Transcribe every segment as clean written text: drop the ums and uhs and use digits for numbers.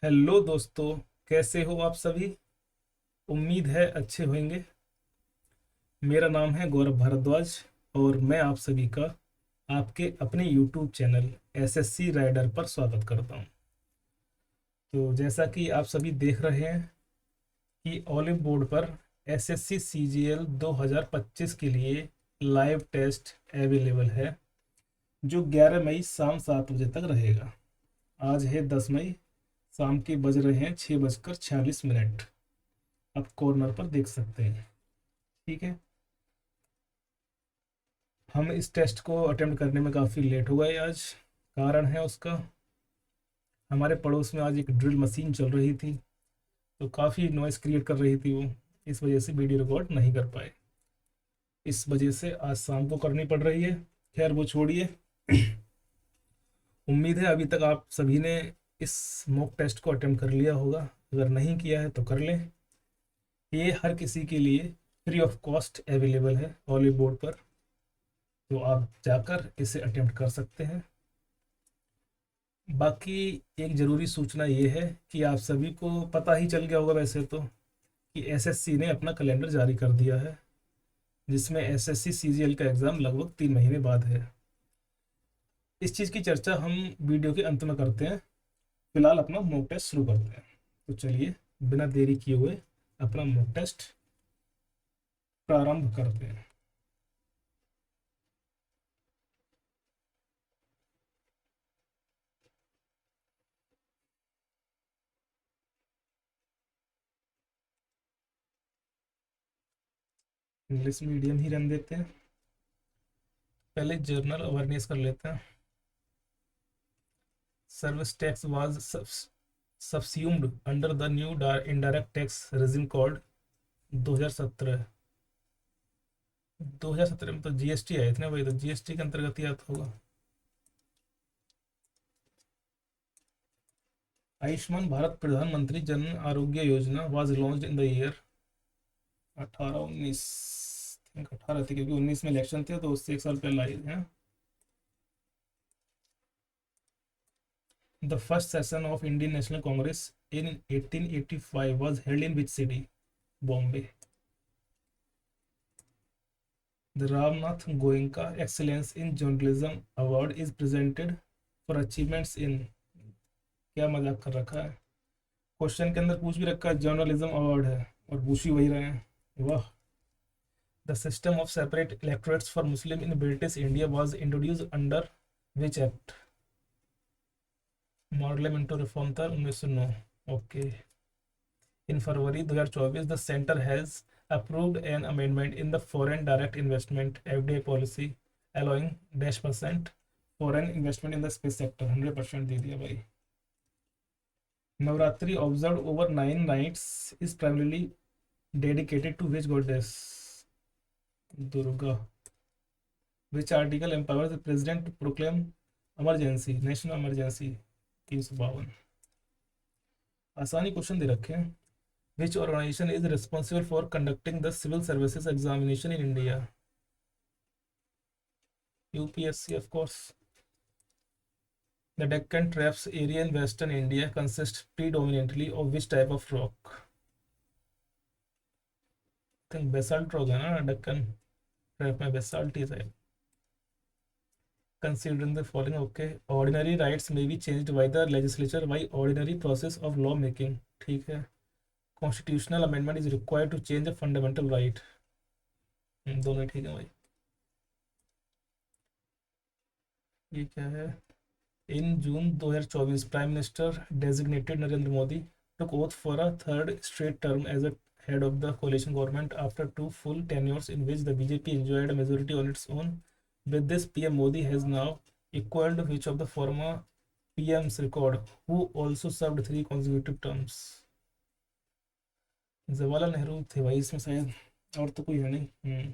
Hello दोस्तों। कैसे हो आप सभी? उम्मीद है अच्छे होंगे। मेरा नाम है गौरव भारद्वाज और मैं आप सभी का आपके अपने यूट्यूब चैनल एसएससी राइडर पर स्वागत करता हूं। तो जैसा कि आप सभी देख रहे हैं कि ओलिव बोर्ड पर एसएससी सीजीएल 2025 के लिए लाइव टेस्ट अवेलेबल है, जो 11 मई शाम 7 बजे तक रहेगा। आज है 10 मई, शाम के बज रहे हैं 6:46। आप कॉर्नर पर देख सकते हैं। ठीक है। हम इस टेस्ट को अटेम्प्ट करने में काफ़ी लेट हो गए आज। कारण है उसका, हमारे पड़ोस में आज एक ड्रिल मशीन चल रही थी, तो काफ़ी नॉइस क्रिएट कर रही थी वो। इस वजह से वीडियो रिकॉर्ड नहीं कर पाए। इस वजह से आज शाम को करनी पड़ रही है। खैर वो छोड़िए। उम्मीद है अभी तक आप सभी ने इस मॉक टेस्ट को अटेम्प्ट कर लिया होगा। अगर नहीं किया है तो कर लें। ये हर किसी के लिए फ्री ऑफ कॉस्ट अवेलेबल है ऑलिव बोर्ड पर, तो आप जाकर इसे अटेम्प्ट कर सकते हैं। बाकी एक ज़रूरी सूचना ये है कि आप सभी को पता ही चल गया होगा वैसे तो, कि एसएससी ने अपना कैलेंडर जारी कर दिया है, जिसमें एसएससी सीजीएल का एग्ज़ाम लगभग 3 महीने बाद है। इस चीज़ की चर्चा हम वीडियो के अंत में करते हैं। फिलहाल अपना मॉक टेस्ट शुरू करते हैं। तो चलिए, बिना देरी किए हुए अपना मॉक टेस्ट प्रारंभ करते हैं। इंग्लिश मीडियम ही रहने देते हैं। पहले जर्नल अवेयरनेस कर लेते हैं। Service tax was subsumed under the new indirect tax regime called 2017। 2017 में तो जीएसटी आए थे ना भाई, तो जीएसटी के अंतर्गत ही आता होगा। आयुष्मान भारत प्रधानमंत्री Jan Arogya Yojana was launched in the year 18-19। 18 थी क्योंकि 19 में इलेक्शन थे, तो उससे एक साल पहले आई है। The first session of Indian national Congress in 1885 was held in which city? Bombay. The Ramnath Goenka Excellence in Journalism Award is presented for achievements in। क्या मजाक कर रखा है, क्वेश्चन के अंदर पूछ भी रखा है जर्नलिज्म अवार्ड है और पूछ ही वही रहे हैं। वाह। The system of separate electorates for Muslim in British India was introduce under which act? पार्लियामेंटो रिफॉर्म था 1909। Okay. In February 2024 the centre has approved an amendment in the foreign direct investment FDI policy allowing -% foreign investment in the space sector। 100% दे दिया भाई। Navratri observed over 9 nights is primarily dedicated to which goddess? Durga. Which article empowers the president to proclaim emergency, national emergency? 352। आसानी question दे रखे हैं। Which organization is responsible for conducting the civil services examination in India? UPSC, of course. The Deccan Traps area in western India consists predominantly of which type of rock? I think basalt rock है ना Deccan Trap में, basalt ही है। Considering the following, okay, ordinary rights may be changed by the legislature by ordinary process of law making। ठीक है। Constitutional amendment is required to change a fundamental right। दोनों ठीक है भाई। ये क्या है? In June 2024, Prime Minister designated Narendra Modi took oath for a third straight term as a head of the coalition government after two full tenures in which the BJP enjoyed a majority on its own. With this, PM Modi has now equaled which of the former PM's record, who also served 3 consecutive terms? Jawaharlal Nehru थे भाई इसमें शायद, और तो कोई है नहीं।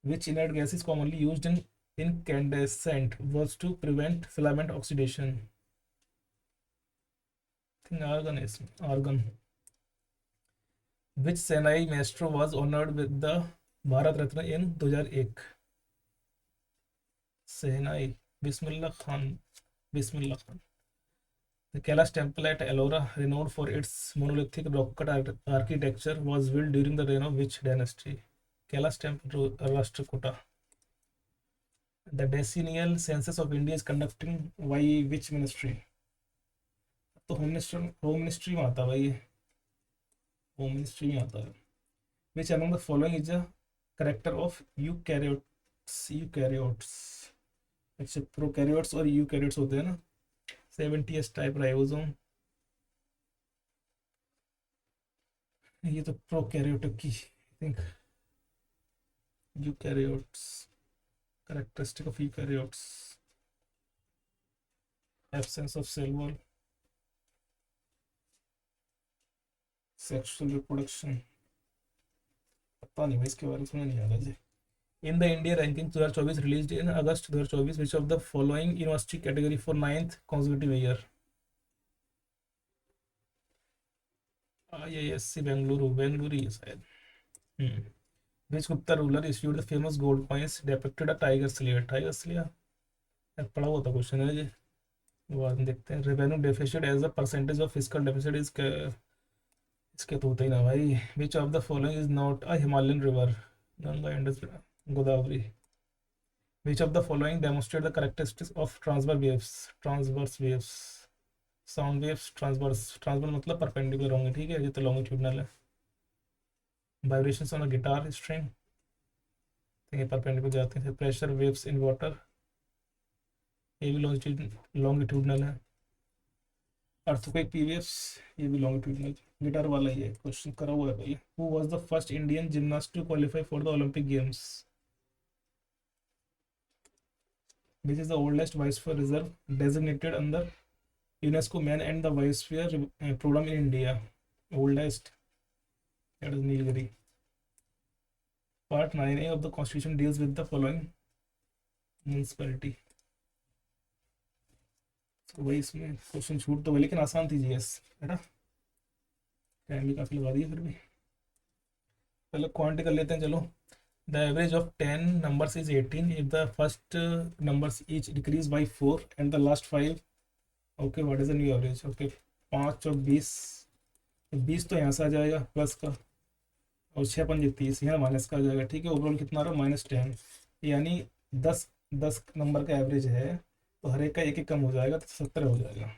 Which inert gas is commonly used in incandescent was to prevent filament oxidation? Think argon is argon. Which Senai maestro was honored with the Bharat Ratna in 2001? Sehnai Bismillah Khan। Bismillah Khan. The Kailash temple at Ellora, renowned for its monolithic rock-cut architecture, was built during the reign of which dynasty? Kailash temple, Rashtrakuta. The decennial census of India is conducting by which ministry? तो home ministry में आता है भाई, home ministry में आता है. Which among the following is a character of eukaryotes? अच्छा, prokaryotes और यूकैरियोट्स होते हैं ना. 70s टाइप राइबोसोम, ये तो प्रोकैरियोटिक की think. Eukaryotes, characteristic of eukaryotes, absence of cell wall, sexual reproduction. पता नहीं भाई, इसके बारे में नहीं याद है. In the India ranking 2024 released in August 2024, which of the following university category for 9th consecutive year? IISc Bengaluru, Bengaluru ही है शायद. Which Gupta ruler issued the famous gold coins depicted a tiger slayer? Tiger slayer पड़ा हुआ था question है ये, बाद में देखते हैं. Revenue deficit as a percentage of physical deficit is, इसके तो होता ही ना भाई. Which of the following is not a Himalayan river? Ganga, Indus, Godavari. Which of the following demonstrate the characteristics of transverse waves? Sound waves, transverse मतलब perpendicular होंगे, ठीक है, ये तो लॉन्गिट्यूडनल है. Vibrations on a guitar string, ये परपेंडिकुलर जाते हैं. प्रेशर वेव्स इन वाटर, ये भी लॉन्गिट्यूडनल है. अर्थक्वेक पीवीएस, ये भी लॉन्गिट्यूडनल. गिटार वाला ये क्वेश्चन करा हुआ है पहले. Who was the first Indian gymnast to qualify for the Olympic games? Which is the oldest biosphere reserve designated under UNESCO man and the biosphere programme in India? Oldest, that is Nilgiri. Part 9A of the Constitution deals with the following municipality. तो वही इसमें question छूट तो गए, लेकिन आसान थी GS, है ना. टाइम भी काफ़ी लगा दिया फिर भी. पहले क्वांटिटी कर लेते हैं चलो. The average of 10 numbers is 18 if the first numbers each decrease by 4 and the last 5. Okay, what is the new average? Okay, 5 और 20. 20 तो यहाँ से आ जाएगा प्लस का, और 6 पंजे 30, यहाँ माइनस का आ जाएगा, ठीक है. ओवरऑल कितना आ रहा है? -10. यानी 10 नंबर का एवरेज है, तो हर एक का एक कम हो जाएगा, तो 17 हो जाएगा.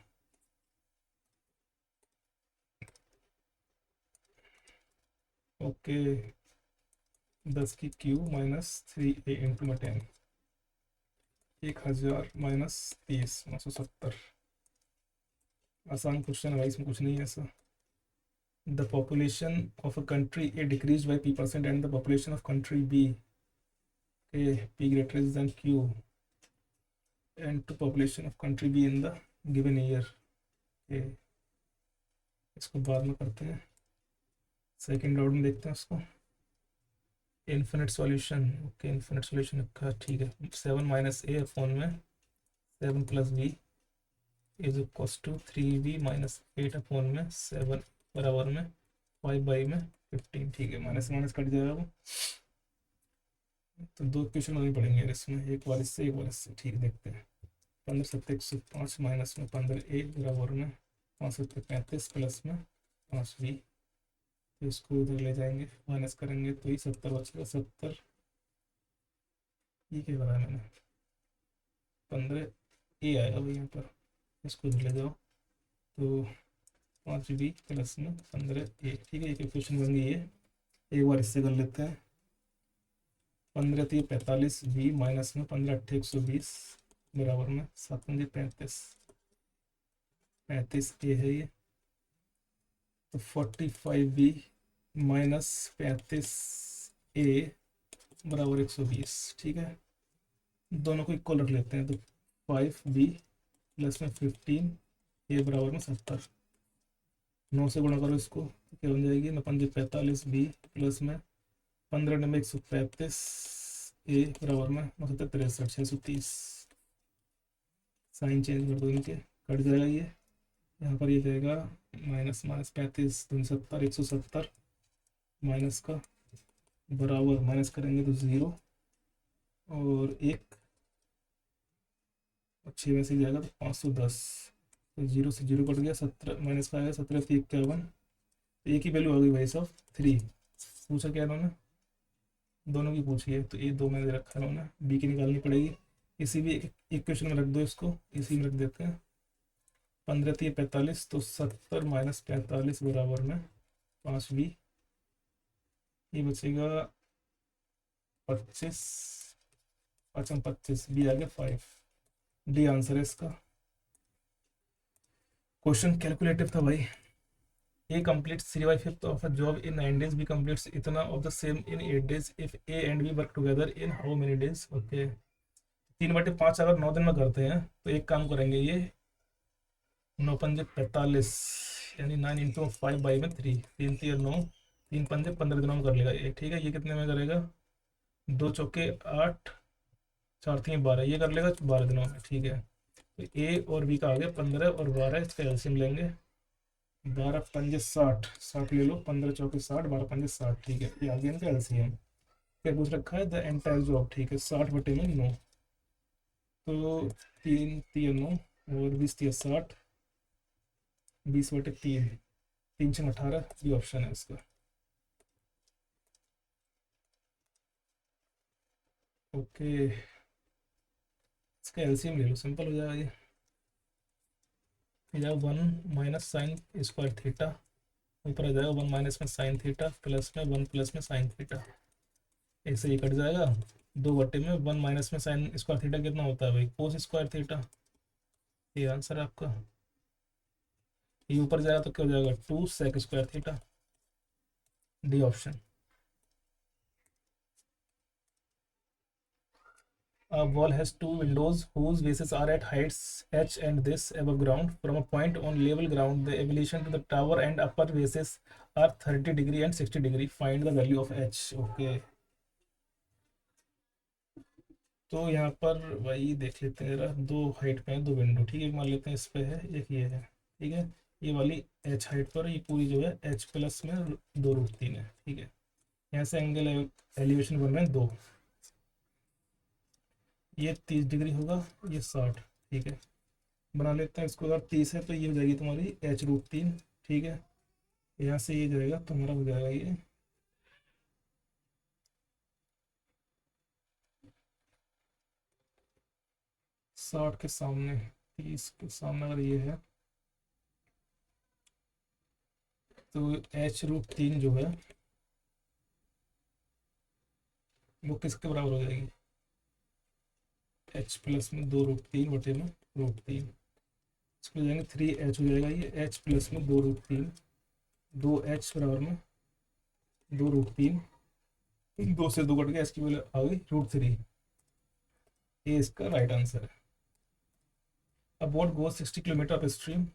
ओके, 10 की क्यू -3a इंटू में 10, 1000 -30, 970. आसान क्वेश्चन है भाई, इसमें कुछ नहीं है ऐसा. The population of a country A decreased by P% and the population of country B, A, P greater than Q, and to population of country B in the given year. A, इसको बाद में करते हैं, second round में देखते हैं उसको. Infinite solution, okay, infinite solution का ठीक है. 7 - a फोन में 7 + b is equals to 3b - 8 फोन में 7 बराबर में 5 में 15, ठीक है. माइनस माइनस कट जाएगा वो, तो 2 क्वेश्चन नहीं पड़ेंगे इसमें, एक बार इससे एक बार इससे, ठीक. देखते हैं. 15 × 7 = 105 माइनस में 15a बराबर में 5 × 35 प्लस में 5b. तो इसको उधर ले जाएंगे, माइनस करेंगे तो ये 70 बचेगा. 70, ये क्या करा है मैंने, 15a आएगा भाई यहाँ पर, इसको उधर ले जाओ तो 5b प्लस में 15a, ठीक है. एक क्वेश्चन बन गई है, एक बार इससे कर लेते हैं. 15 × 3 = 45, b माइनस में 15 × 8 = 120 बराबर में 7 × 35, 35a है ये, तो 45b - 35a बराबर 120, ठीक है. दोनों को इक्वल रख लेते हैं, तो 5b प्लस में 15a बराबर में 70. 9 से गुणा करो इसको, तो क्या बन जाएगी? 9 × 5 = 45b प्लस में 15 × 135 a बराबर में 9 × 7 = 63, 630. साइन चेंज कर दो इनके, कट जाएगा ये. यहाँ पर ये जाएगा माइनस 35 × 70, 170 माइनस का बराबर, माइनस करेंगे तो 0 और 1 और 6 में से जाएगा तो 510. तो 0 से 0 कट गया, 17 माइनस का आया, 17 से 51, एक ही वैल्यू आ गई भाई साहब 3। पूछा क्या इन्होंने, दोनों की पूछी है, तो ये दो मैंने रखा है उन्होंने, बी की निकालनी पड़ेगी। इसी भी इक्वेशन में रख दो इसको, इसी में रख देते हैं। 15 3 45, तो 70 माइनस 45 बराबर में 5b, ये बचेगा 25, 25 बी आ गया 5, डी आंसर है इसका। क्वेश्चन कैलकुलेटिव था भाई। A completes 3/5 of a job in 9 days. B completes इतना of the same in 8 days. If A and B work together in how many days? Okay. 3/5 अगर 9 दिन में करते हैं तो एक काम करेंगे, ये 9×5 = 45, यानी 9 × 5/3, 3 3 9, 3 5 15 दिनों में कर लेगा ये, ठीक है। ये कितने में करेगा, 2 चौके 8, 4 3 12, ये कर लेगा 12 दिनों में, ठीक है। तो ए और बी का आ गया 15 और 12, इसका एलसीएम लेंगे। 12×5 = 60, 60 ले लो, 15 चौके 60, 12×5 = 60, ठीक है। ये आ गया इनका एलसीएम। क्या पूछ रखा है, द एंटायर जॉब, ठीक है, 60/9, तो 3 3 9 और 20 3 60, 20/3, 3 6 18, ये ऑप्शन है इसका। ओके, इसका एलसीएम ले लो, सिंपल हो जाएगा ये जाएगा 1 - sin² थीटा, ऊपर आ जाएगा 1 - में sin θ, प्लस में 1 प्लस में sin θ, ऐसे ही कट जाएगा। 2 बटे में 1 माइनस में sin² कितना होता है भाई, cos²θ, ये आंसर है आपका। ये ऊपर जाएगा तो क्या हो जाएगा, 2 sec²θ, D option. A wall has two windows whose bases are at heights h and this above ground. From a point on level ground, the elevation to the tower and upper bases are 30° and 60°. Find the value of h. Okay. तो यहाँ पर भाई देख लेते हैं जरा, दो height पे है, दो विंडो, ठीक है, मान लेते हैं इस पे है, एक ये है, ठीक है। ये वाली h हाइट पर, ये पूरी जो है h प्लस में 2√3 है, ठीक है। यहाँ से एंगल एलिवेशन बन रहे हैं 2, ये 30° होगा, ये 60, ठीक है। बना लेते हैं इसको, अगर 30 है तो ये हो जाएगी तुम्हारी h√3, ठीक है। यहाँ से ये जाएगा तुम्हारा, हो जाएगा ये 60 के सामने, 30 के सामने अगर ये है तो h√3 जो है वो किसके बराबर हो जाएगी, h प्लस में 2√3/√3, इसको हो जाएंगे 3h हो जाएगा, ये h प्लस में 2√3, 2h बराबर में 2√3, 2 से 2 कट गया, इसकी वैल्यू आ गई √3, ये इसका राइट आंसर है। अब boat goes 60 kilometre up stream,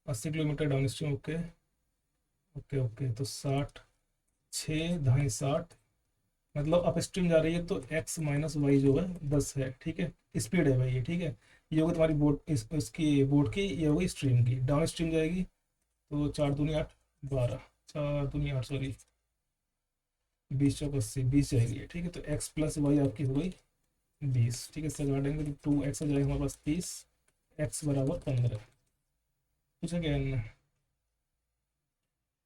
80 kilometre down stream, okay okay okay, तो 60, 6 × 60, मतलब अप स्ट्रीम जा रही है तो x - y जो है 10 है, ठीक है, स्पीड है भाई ये, ठीक है। ये होगी तुम्हारी बोट, इसकी बोट की, ये होगी स्ट्रीम की। डाउन स्ट्रीम जाएगी तो 4 दूनी 8, 12, 4 दूनी 8, सॉरी 20 चौक 80, 20 जाएगी, ठीक है। तो x प्लस वाई आपकी हो गई 20, ठीक है। इससे काटेंगे तो 2x हो जाएगा हमारे पास 30, x बराबर 15। पूछा क्या है,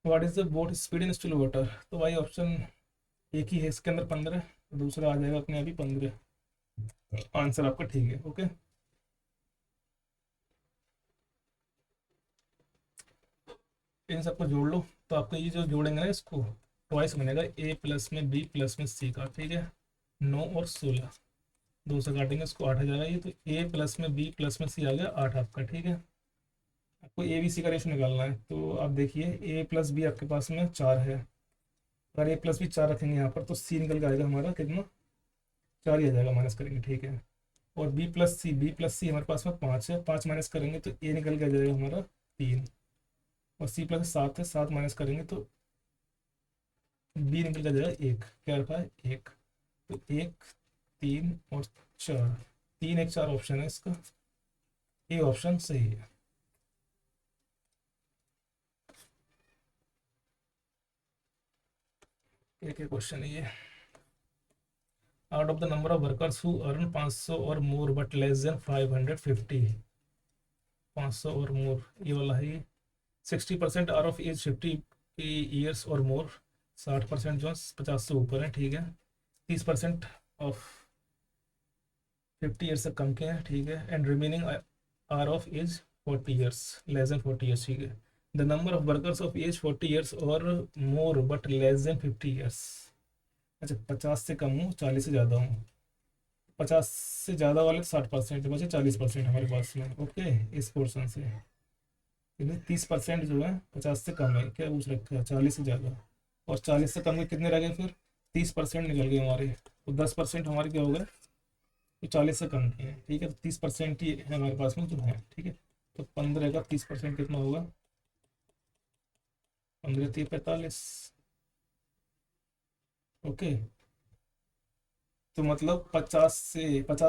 what is the boat speed in still water, तो भाई ऑप्शन एक ही है इसके अंदर 15, दूसरा आ जाएगा अपने आप ही 15, आंसर आपका ठीक है, ओके। इन सबको जोड़ लो, तो आपको ये जो जोड़ेंगे ना, इसको ट्वाइस बनेगा, a प्लस में b प्लस में c का, ठीक है। 9 और 16, 2 से काटेंगे इसको, 8 आ जाएगा ये, तो a प्लस में b प्लस में c आ गया 8 आपका, ठीक है। आपको ए बी सी का रेशो निकालना है, तो आप देखिए a प्लस बी आपके पास में 4 है, अगर a प्लस बी 4 रखेंगे यहाँ पर तो c निकल के आएगा हमारा कितना, 4 ही आ जाएगा, माइनस करेंगे, ठीक है। और b प्लस सी हमारे पास में 5 है, 5 माइनस करेंगे तो a निकल के आ जाएगा हमारा 3, और c प्लस 7 है, 7 माइनस करेंगे तो b निकल के आ जाएगा 1, क्या रखा है 1, तो 1 3 और 4, 3 1 4 ऑप्शन है इसका, ये ऑप्शन सही है। एक क्वेश्चन है ये, out of the number of workers who earn 500 और मोर बट लेस देन 550, 500 और मोर, ये वाला है ये। 60% आर ऑफ एज 50 ईयर्स और मोर, 60% जो 50 से ऊपर है, ठीक है। 30% ऑफ 50 ईयर्स से कम के हैं, ठीक है। And remaining are of age 40 years, less than 40 years, ठीक है। The number of workers of age 40 years और more but less than 50 years. अच्छा, 50 से कम हूँ, 40 से ज़्यादा हूँ। 50 से ज़्यादा वाले 60% बचे, 40% हमारे पास में, ओके। इस पोर्शन से 30% जो है 50 से कम है, क्या पूछ रखा है, 40 से ज़्यादा। और 40 से कम के कितने रह गए फिर, 30% निकल गए हमारे। तो 10% हमारे क्या हो गए, तो 40 से कम के हैं, ठीक है। तो 30% ही है हमारे पास में जो है, ठीक है। तो 15 का 30% कितना होगा, 15 3 45, ओके। तो मतलब 50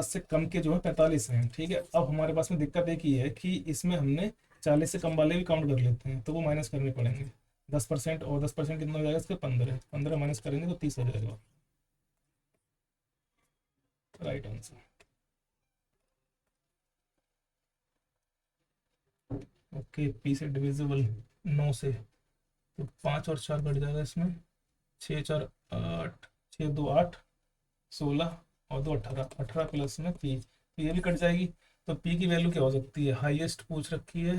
से कम के जो है 45 हैं, ठीक है। अब हमारे पास में दिक्कत एक ही है कि इसमें हमने 40 से कम वाले भी काउंट कर लेते हैं, तो वो माइनस करने पड़ेंगे। 10% और 10% कितना हो जाएगा इसका, 15, 15 माइनस करेंगे तो 30 हो जाएगा, राइट आंसर। ओके, पी से डिविजिबल 9 से, तो 5 और 4 कट जाएगा इसमें, 6 4 8, 6 2 8, 16 और 2 18, 18 प्लस में पी, तो ये भी कट जाएगी। तो पी की वैल्यू क्या हो सकती है, हाईएस्ट पूछ रखी है,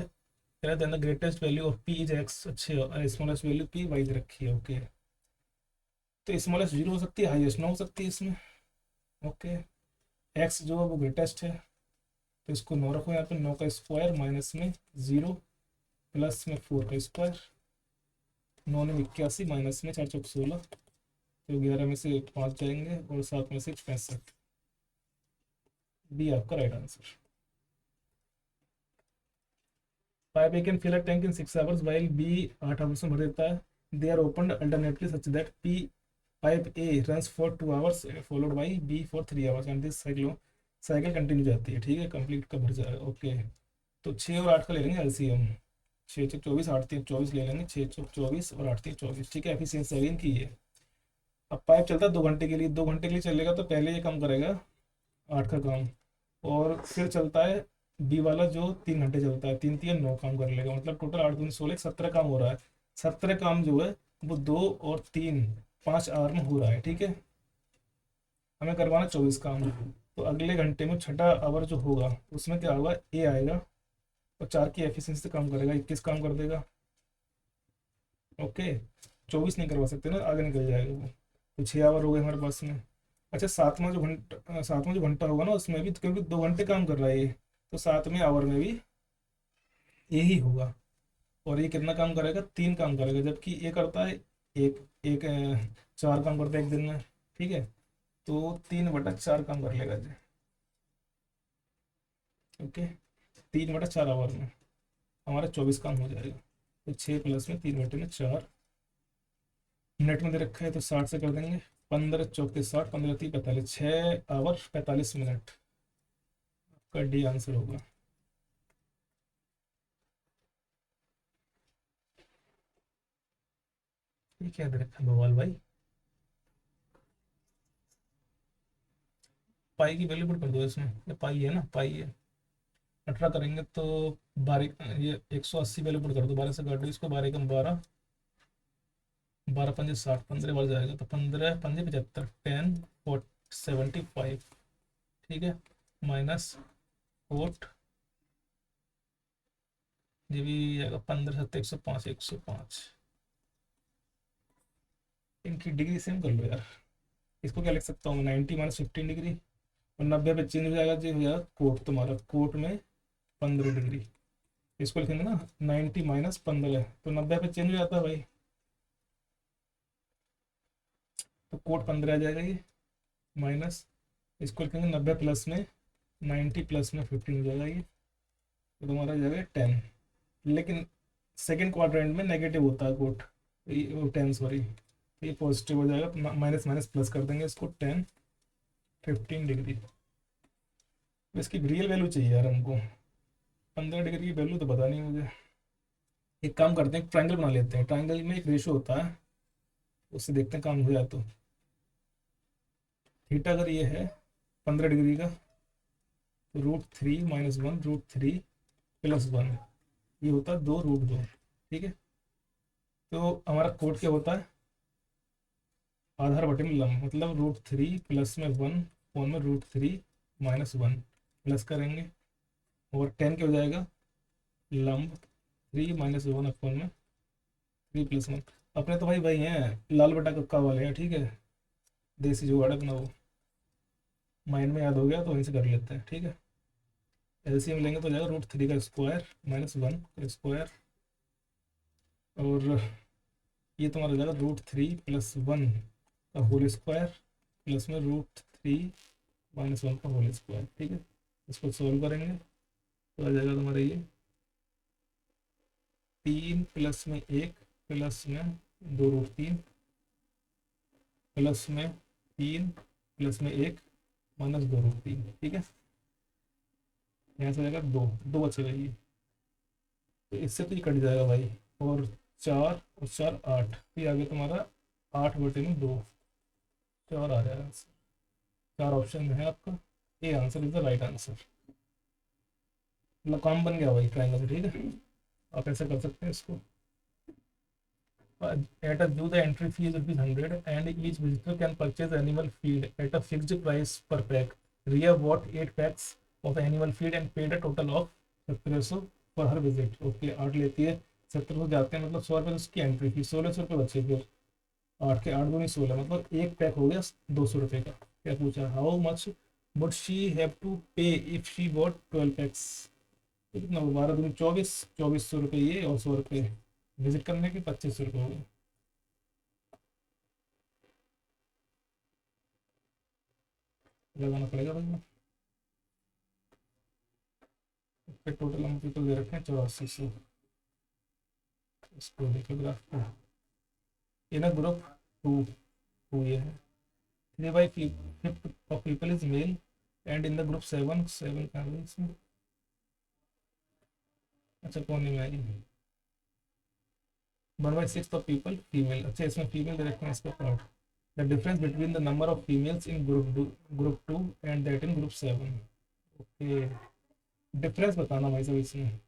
then the greatest value of P is X, अच्छे, स्मॉलेस्ट वैल्यू पी वाई दे रखी है, ओके। तो स्मॉलेस्ट 0 हो सकती है, हाईएस्ट 9 हो सकती है इसमें, ओके। एक्स जो है वो ग्रेटेस्ट है, तो इसको 9 रखो यहाँ पे, 9 का स्क्वायर माइनस में 0 प्लस में 4 का स्क्वायर, 9 में 81 माइनस में 4 चौक 16, तो 11 में से 5 जाएंगे और 7 में से 65, बी आपका right answer. Pipe A can fill a tank in 6 hours while B 8 hours में भर देता है। They are open alternately such that P pipe A runs for 2 hours followed by B for 3 hours and this cycle continue जाती है, ठीक है। Complete का भर जाएगा, ओके। तो 6 और 8 का ले लेंगे एलसीएम, 6 चौक 24, 8 3 24 ले लेंगे, 6 चौक 24 और 8 3 24, ठीक है। एफिशिएंसी अगेन की है। अब पाइप चलता है 2 घंटे के लिए, 2 घंटे के लिए चलेगा तो पहले ये कम करेगा 8 का काम, और फिर चलता है बी वाला जो 3 घंटे चलता है, 3 3 9 काम कर लेगा, मतलब टोटल 8 दूनी 16, 17 काम हो रहा है। 17 काम जो है वो 2 और 3 5 आवर में हो रहा है, ठीक है। हमें करवाना 24 काम, तो अगले घंटे में छठा आवर जो होगा उसमें क्या होगा, ए आएगा और 4 की एफिशिएंसी से काम करेगा, 21 काम कर देगा, ओके। 24 नहीं करवा सकते ना, आगे निकल जाएगा वो। तो 6 आवर हो गए हमारे पास में। अच्छा, सातवां जो घंटा होगा ना उसमें भी, क्योंकि 2 घंटे काम कर रहा है ये, तो 7वें आवर में भी यही होगा। और ये कितना काम करेगा, 3 काम करेगा, जबकि ये करता है एक एक 4 काम करता है एक दिन में, ठीक है। तो 3/4 काम कर लेगा जी, ओके। 3/4 आवर में हमारा 24 काम हो जाएगा। तो 6 प्लस में 3/4 मिनट में दे रखा है, तो 60 से कर देंगे, 15 चौके 60, 15 3 45, 6 आवर 45 मिनट का डी आंसर होगा। ये क्या दे रखा है बवाल भाई, पाई की वैल्यू पुट कर दो इसमें, ये पाई है ना, पाई है। 18 करेंगे तो 12, ये 180 वैल्यू पुट कर दो, 12 से काट दो इसको, 12 × 12, 12 × 5 = 60, 15 बढ़ जाएगा, तो 15 5 75, 10 75, ठीक है। माइनस 4, ये भी आएगा 15 7 105, 105। इनकी डिग्री सेम कर लो यार, इसको क्या लिख सकता हूँ, 90 - 15 डिग्री, और 90 पे चेंज हो जाएगा जी, हो जाएगा कोट, तुम्हारा कोट में 15 डिग्री। इसको लिखेंगे ना 90 - 15, तो 90 पे चेंज हो जाता है भाई, तो कोट 15 आ जाएगा ये, माइनस इसको लिखेंगे 90 प्लस में 90 प्लस में 15 हो जाएगा ये, तो तुम्हारा हो जाएगा 10। लेकिन सेकेंड क्वाड्रेंट में नेगेटिव होता है कोट, वो 10 सॉरी, ये पॉजिटिव हो जाएगा, माइनस माइनस प्लस कर देंगे इसको, 10 15 डिग्री। इसकी रियल वैल्यू चाहिए यार हमको, 15 डिग्री की वैल्यू तो पता नहीं मुझे। एक काम करते हैं, ट्राइंगल बना लेते हैं, ट्राइंगल में एक रेशो होता है, उससे देखते हैं काम हो जाए तो। थीटा अगर ये है 15 डिग्री का, तो √3 - 1 √3 +1, ये होता है 2√2। ठीक है, तो हमारा कोड क्या होता है, आधार बटे में लम, मतलब √3 प्लस में 1 फोन में √3 -1 प्लस करेंगे, और 10 क्या हो जाएगा, लम 3 -1 अपन में 3 + 1। अपने तो भाई भाई हैं लाल बटा कक्का वाले हैं, ठीक है, देसी जुगाड़ अपना वो माइंड में याद हो गया तो वहीं से कर लेते हैं। ठीक है, एलसीएम लेंगे तो हो जाएगा √3 का स्क्वायर -1 का स्क्वायर, और ये तुम्हारा हो जाएगा √3 + 1 का होल स्क्वायर प्लस में √3 - 1 का होल स्क्वायर। ठीक है, इसको सॉल्व करेंगे तो आ जाएगा तुम्हारा ये 3 प्लस में 1 प्लस में 2√3 प्लस में 3 प्लस में 1 -2√3। ठीक है, यहाँ से जाएगा 2 2 बचेगा ये, तो इससे तो ये कट जाएगा भाई, और 4 और 4 8, तो ये आ गया तुम्हारा 8/2, 4 आ जाएगा आंसर। 4 ऑप्शन में है आपका, A answer is the right answer. मतलब काम बन गया भाई ट्राइंगल से। ठीक है, आप ऐसा कर सकते हैं इसको। At a zoo, the entry fee is ₹100, and each visitor can purchase animal feed at a fixed price per pack. Ria bought 8 packs of animal feed and paid a total of 1700 for her visit. Okay, 8 लेती है, 1700 जाते हैं, मतलब 100 रुपये उसकी entry fee, 1600 रुपये बचे फिर। 8 के 8 दूनी 16, मतलब एक पैक हो गया 200 रुपये का। क्या पूछा, how much would she have to pay if she bought 12 packs. तो कितना, 12 दूनी 24, 2400 रुपये ये, और 100 रुपये विजिट करने के, 2500 रुपये हो गए। लगाना पड़ेगा भाई, फिर टोटल हम पीपल दे रखे हैं 8400। इसको देखो ग्राफ को, इन अ ग्रुप 2, ये है 3/5 of people is male, and in the group 7 7 का है इसमें। अच्छा कौन नहीं आई, 1/6 ऑफ पीपल फीमेल। अच्छा इसमें फीमेल दे रखे हैं इसका part. The difference between the number of females in group 2 and that in group 7। Okay, difference बताना भाई सब इसमें,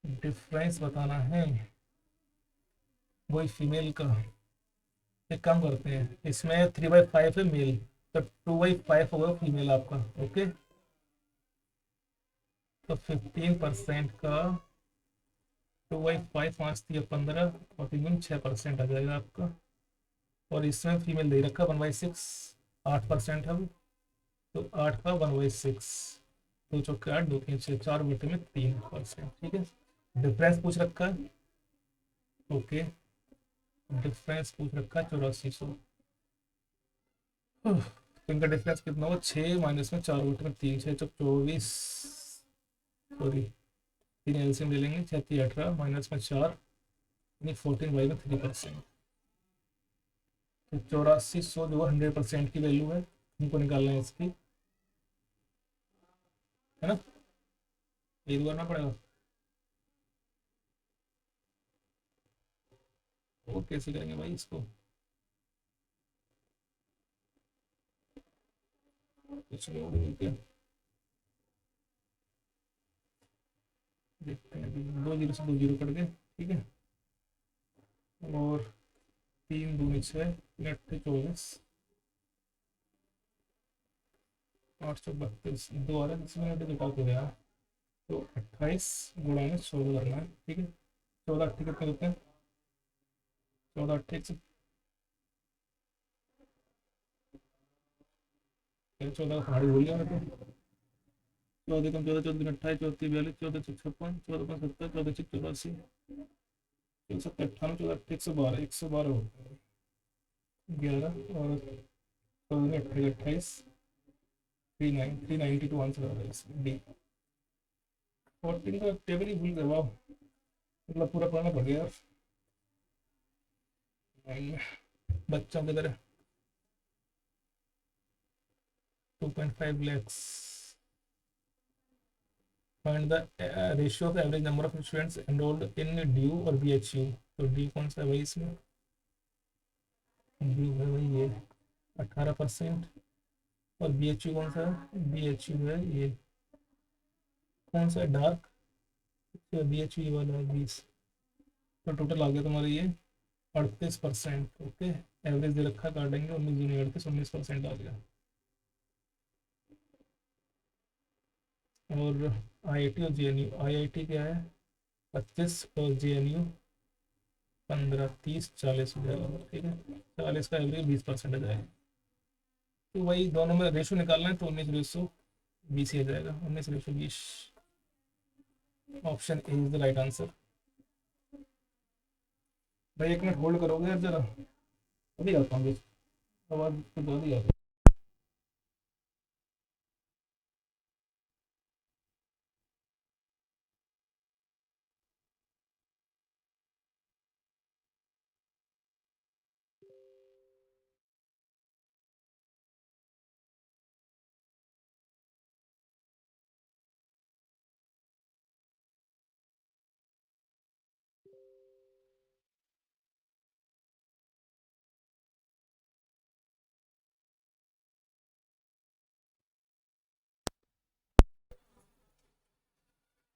डिफरेंस बताना है वही फीमेल का। एक काम करते हैं, इसमें 3/5 है मेल, तो 2/5 होगा फीमेल आपका। ओके, तो 15% का 2/5, 5×3 = 15, और 6% आ जाएगा आपका। और इसमें फीमेल दे रखा 1/6, 8% है वो, तो 8 का 1/6, 2 × 4 = 8, 2×3 = 6, 4/3%। ठीक है, डिफरेंस पूछ रखा है। ओके, डिफरेंस पूछ रखा है 8400। तो इनका डिफरेंस कितना होगा, 6 माइनस में 4/3, 6 × 24, सॉरी 3 एलसीएम ले लेंगे, 6×3 = 18 माइनस में 4 यानी 14/, में 3%। तो 8400 जो 100% की वैल्यू है, हमको निकालना है इसकी, है ना, ये करना पड़ेगा। वो कैसे करेंगे भाई इसको, कुछ नहीं होगा क्या, देखते हैं अभी। 2 जीरो से 2 जीरो कट गए। ठीक है, और 3×2 = 6, 3×8 = 24, 832, 2 आ रहा है, इसमें घटा के गया, तो 28 गुणा में 14 करना है। ठीक है, 14 8 कितने होते हैं, 14 8 14 का पहाड़ी भूल गया मैं तो। 14 कम 14, 14 28, 34 42, 14 56, 14 70, 14 84, 14 58, 14 112, 112 होता है 11, और 14 28 28, 392 आंसर आ रहा है इसमें डी। 14 का टेबल ही भूल गए, वाह, मतलब पूरा पढ़ना पड़ गया यार। बच्चों की तरह 2.5 lakhs। Find the ratio of average number of students enrolled in DU और BHU। तो डी कौन सा है भाई इसमें, डी है भाई ये 18%, और BHU कौन सा है, BHU है ये कौन सा है, डार्क, BHV वाला है 20। तो टोटल आ गया तुम्हारा ये 38%। ओके, एवरेज दे रखा, काटेंगे 19 19% आ गया। और IIT और JNU, IIT क्या है 25 और JNU 15, 30, 40 हो जाएगा। ठीक है, 40 का एवरेज 20% आ जाएगा। तो वही दोनों में रेशो निकालना है, तो 19:20 ही आ जाएगा, 19:20। Option A is the right answer. भाई 1 मिनट होल्ड करोगे यार जरा, अभी आता हूँ, आवाज़ तो बहुत ही आ रही है।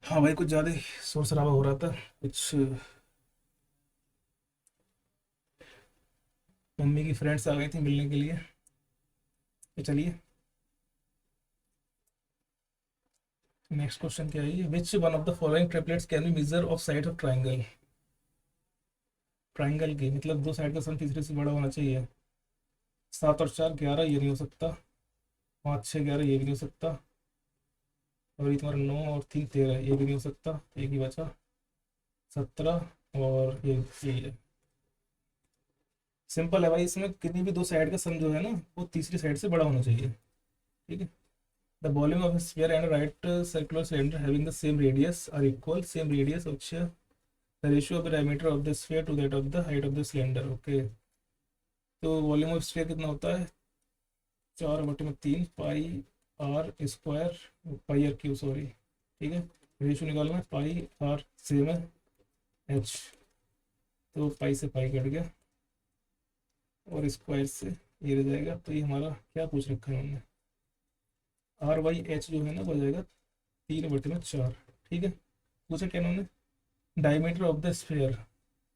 हाँ भाई, कुछ ज़्यादा ही शोर शराबा हो रहा था, कुछ मम्मी की फ्रेंड्स आ गई थी मिलने के लिए। तो चलिए, नेक्स्ट क्वेश्चन क्या है, which one of the following triplets can be measure of side of triangle. Triangle की मतलब दो साइड का सम तीसरे से बड़ा होना चाहिए। 7 और 4 11, ये नहीं हो सकता। 5 6 11, ये भी नहीं हो सकता। और ये तुम्हारा 9 और 3 13, ये भी नहीं हो सकता। एक ही बचा 17, और ये है। सिंपल है भाई, इसमें कितनी भी दो साइड का सम जो है ना, वो तीसरी साइड से बड़ा होना चाहिए। ठीक है, the volume of sphere and right circular cylinder having the same radius are equal, same radius of the ratio of the diameter of the sphere to that of the height of the cylinder. Okay, तो volume of sphere कितना होता है, 4/3 πr², πr³ sorry. ठीक है, ratio निकालना है, πr same है, h, तो पाई से पाई कट गया, और स्क्वायर से ये रह जाएगा। तो ये हमारा क्या पूछ रखा है हमने, R/H जो है ना, वो हो जाएगा 3/4। ठीक है, पूछा क्या उन्होंने, diameter of the sphere.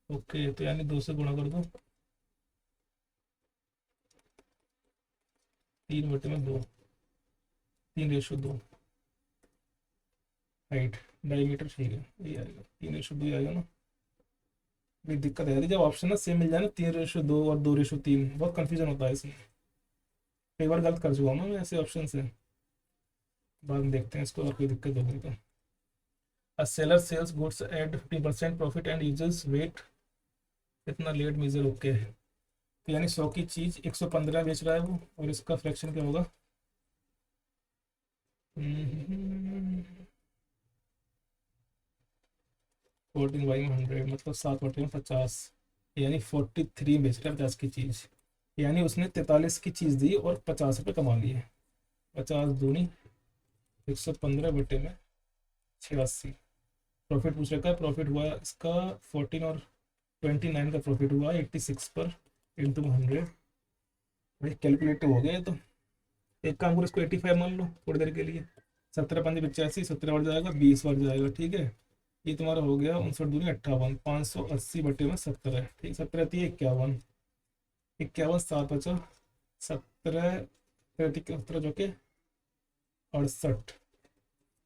Okay, तो यानी 2 से गुणा कर दो, 3/2, 3:2 हाइट, डायमीटर। ठीक है, ये आएगा 3:2 आएगा ना। भी दिक्कत है जब ऑप्शन ना सेम मिल जाए ना, 3:2 और 2:3, बहुत कंफ्यूजन होता है इसमें। कई बार गलत कर चुका हूँ ना मैं ऐसे ऑप्शन से। बाद में देखते हैं इसको, और कोई दिक्कत होगी तो। A seller sells goods at 50% profit and uses weight, कितना लेट मीजर। ओके, तो यानी 100 की चीज 115 बेच रहा है वो, और इसका फ्रैक्शन क्या होगा, 14/100, मतलब 7/50, यानी 43 बेच रहा है 50 की चीज। यानी उसने 43 की चीज दी और 50 रुपये कमा लिए। 50 दूनी 115/86। प्रॉफिट पूछ रखा है, प्रॉफिट हुआ इसका 14 और 29 का प्रॉफिट हुआ 86 पर इंटू 100। भाई कैलकुलेटिव हो गया ये तो। एक काम करो, इसको 85 मान लो थोड़ी देर के लिए। 17×5 = 85, 17 बढ़ जाएगा, 20 बढ़ जाएगा। ठीक है, ये तुम्हारा हो गया 59×58, 580/17। ठीक, 17×3 = 51, 51 7 बचा, 17 जो के 68,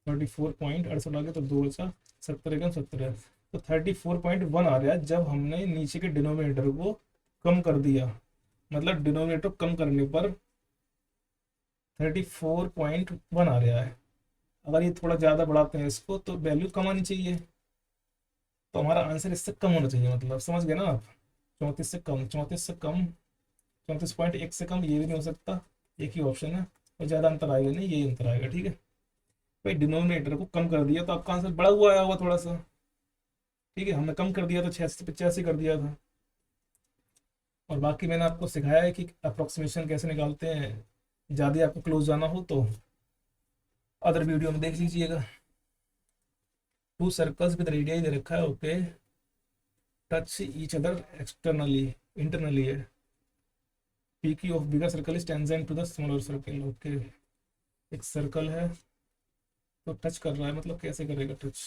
34.68 आ गया, तो 2 बचा, 17×17, तो 34.1 आ रहा है जब हमने नीचे के डिनोमिनेटर को कम कर दिया। मतलब डिनोमिनेटर कम करने पर 34.1 आ रहा है। अगर ये थोड़ा ज़्यादा बढ़ाते हैं इसको, तो वैल्यू कम आनी चाहिए। तो हमारा आंसर इससे कम होना चाहिए, मतलब समझ गए ना आप। 34 से कम, 34 से कम, 34.1 से कम, ये भी नहीं हो सकता। एक ही ऑप्शन है, और ज़्यादा अंतर आएगा नहीं, ये अंतर आएगा। ठीक है भाई, डिनोमिनेटर को कम कर दिया तो आपका आंसर बड़ा हुआ आया होगा थोड़ा सा। ठीक है, हमने कम कर दिया तो 86 से 85 कर दिया था। और बाकी मैंने आपको सिखाया है कि अप्रोक्सीमेशन कैसे निकालते हैं। ज़्यादा आपको क्लोज जाना हो तो अदर वीडियो में देख लीजिएगा। 2 सर्कल्स विद रेडियस दे रखा है। Okay, touch each other externally, internally है। P Q of bigger circle is tangent to the smaller circle. Okay, एक सर्कल है, तो टच कर रहा है, मतलब कैसे करेगा टच?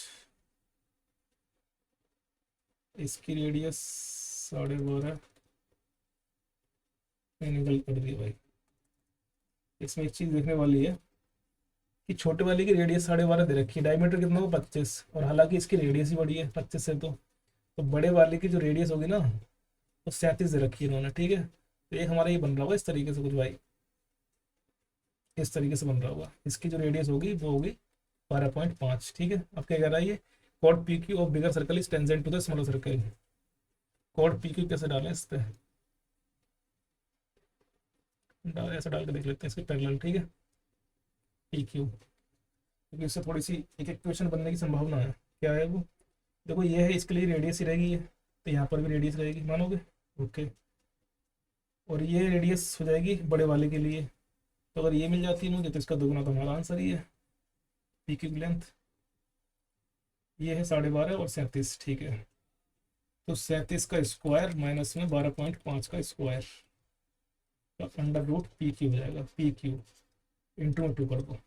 इसकी रेडियस 12.5। मैंने गलत कर दिया भाई। इसमें एक चीज़ देखने वाली है कि छोटे वाले की रेडियस 12.5 दे रखी है, डायमीटर कितना हो 25, और हालांकि इसकी रेडियस ही बड़ी है 25 से। तो बड़े वाले की जो रेडियस होगी ना, वो 37 दे रखी है इन्होंने, ठीक है। तो एक हमारा ये बन रहा होगा इस तरीके से कुछ भाई, इस तरीके से बन रहा होगा। इसकी जो रेडियस होगी वो होगी 12.5, ठीक है। अब क्या कह रहा है ये? कॉड P Q of bigger circle is tangent to the smaller circle. कॉड पी क्यू कैसे डालें इस पे? ऐसा डाल के देख लेते हैं इसके पैरेलल, ठीक है। पी क्यू, क्योंकि इससे थोड़ी सी एक इक्वेशन बनने की संभावना है। क्या है वो? देखो ये है, इसके लिए रेडियस ही रहेगी ये, तो यहाँ पर भी रेडियस रहेगी, मानोगे? ओके। और ये रेडियस हो जाएगी बड़े वाले के लिए। तो अगर ये मिल जाती है मुझे, तो इसका दोगुना तो हमारा आंसर ही है। पी क्यू की लेंथ ये है 12.5 और 37, ठीक है। तो 37 का स्क्वायर माइनस में 12.5 का स्क्वायर, तो अंडर रूट पी क्यू हो जाएगा। पी क्यू इंटू में 2 कर दो,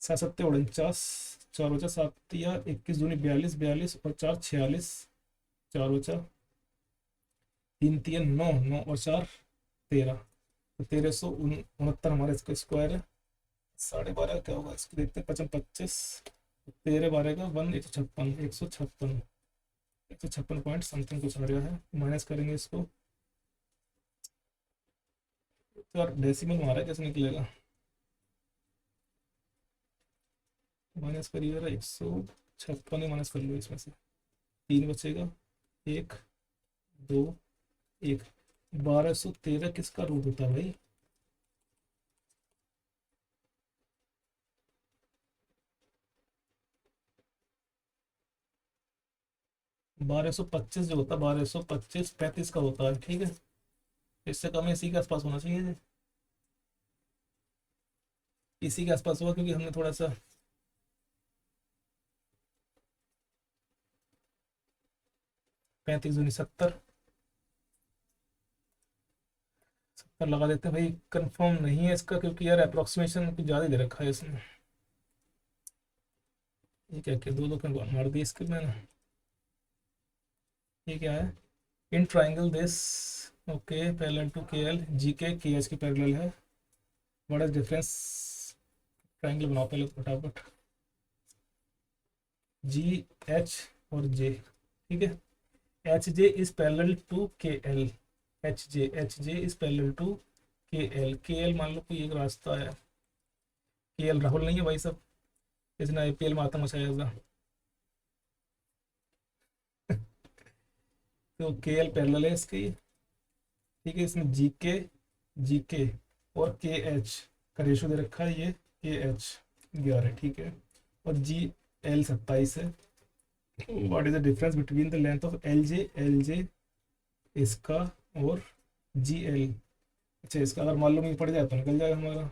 7×7 = 49, 4×7 = 21, 42, 42 और 4 = 46, 4×4 = 3 × 3 = 9, 9 और 4 = 13। तो 1369 हमारा इसका स्क्वायर है। 12.5 क्या होगा इसको देखते हैं, 55 25, 13 12 का 156, 156, 156 पॉइंट समथिंग कुछ आ रहा है। माइनस करेंगे इसको, तो यार डेसिमल में आ रहा है, कैसे निकलेगा? माइनस करिए जरा, 156 ही माइनस कर लो, इसमें से 3 बचेगा, 1 2 1। 1213 किसका रूट होता है भाई? 1225 जो होता है, 1225 35 का होता है, ठीक है। इससे कम इसी के आसपास होना चाहिए, इसी के आसपास हुआ, क्योंकि हमने थोड़ा सा 35 दूनी 70, 70 लगा देते हैं भाई। कंफर्म नहीं है इसका, क्योंकि यार अप्रोक्सीमेशन कुछ ज़्यादा ही दे रखा है इसमें। ये क्या क्या 2 2 पे मार दिए इसके मैंने। ये क्या है? In triangle this, okay, parallel to K L, G K H की पैरेलल है। What is difference? ट्राइंगल बनाओ पहले फटाफट। जी एच और जे, ठीक है। H J is parallel to K L, H J is parallel to K L मान लो कोई एक रास्ता है। के एल राहुल नहीं है भाई सब, इसने आईपीएल में आता मचाया था। तो के एल पैरेलल है इसकी, ठीक है। इसमें जी के और के एच का रेशो दे रखा है, ये के एच 11, ठीक है। और जी एल 27 है। What is the difference between the length of L J इसका और जी एल? अच्छा, इसका अगर मालूम नहीं पड़ जाए तो निकल जाएगा हमारा।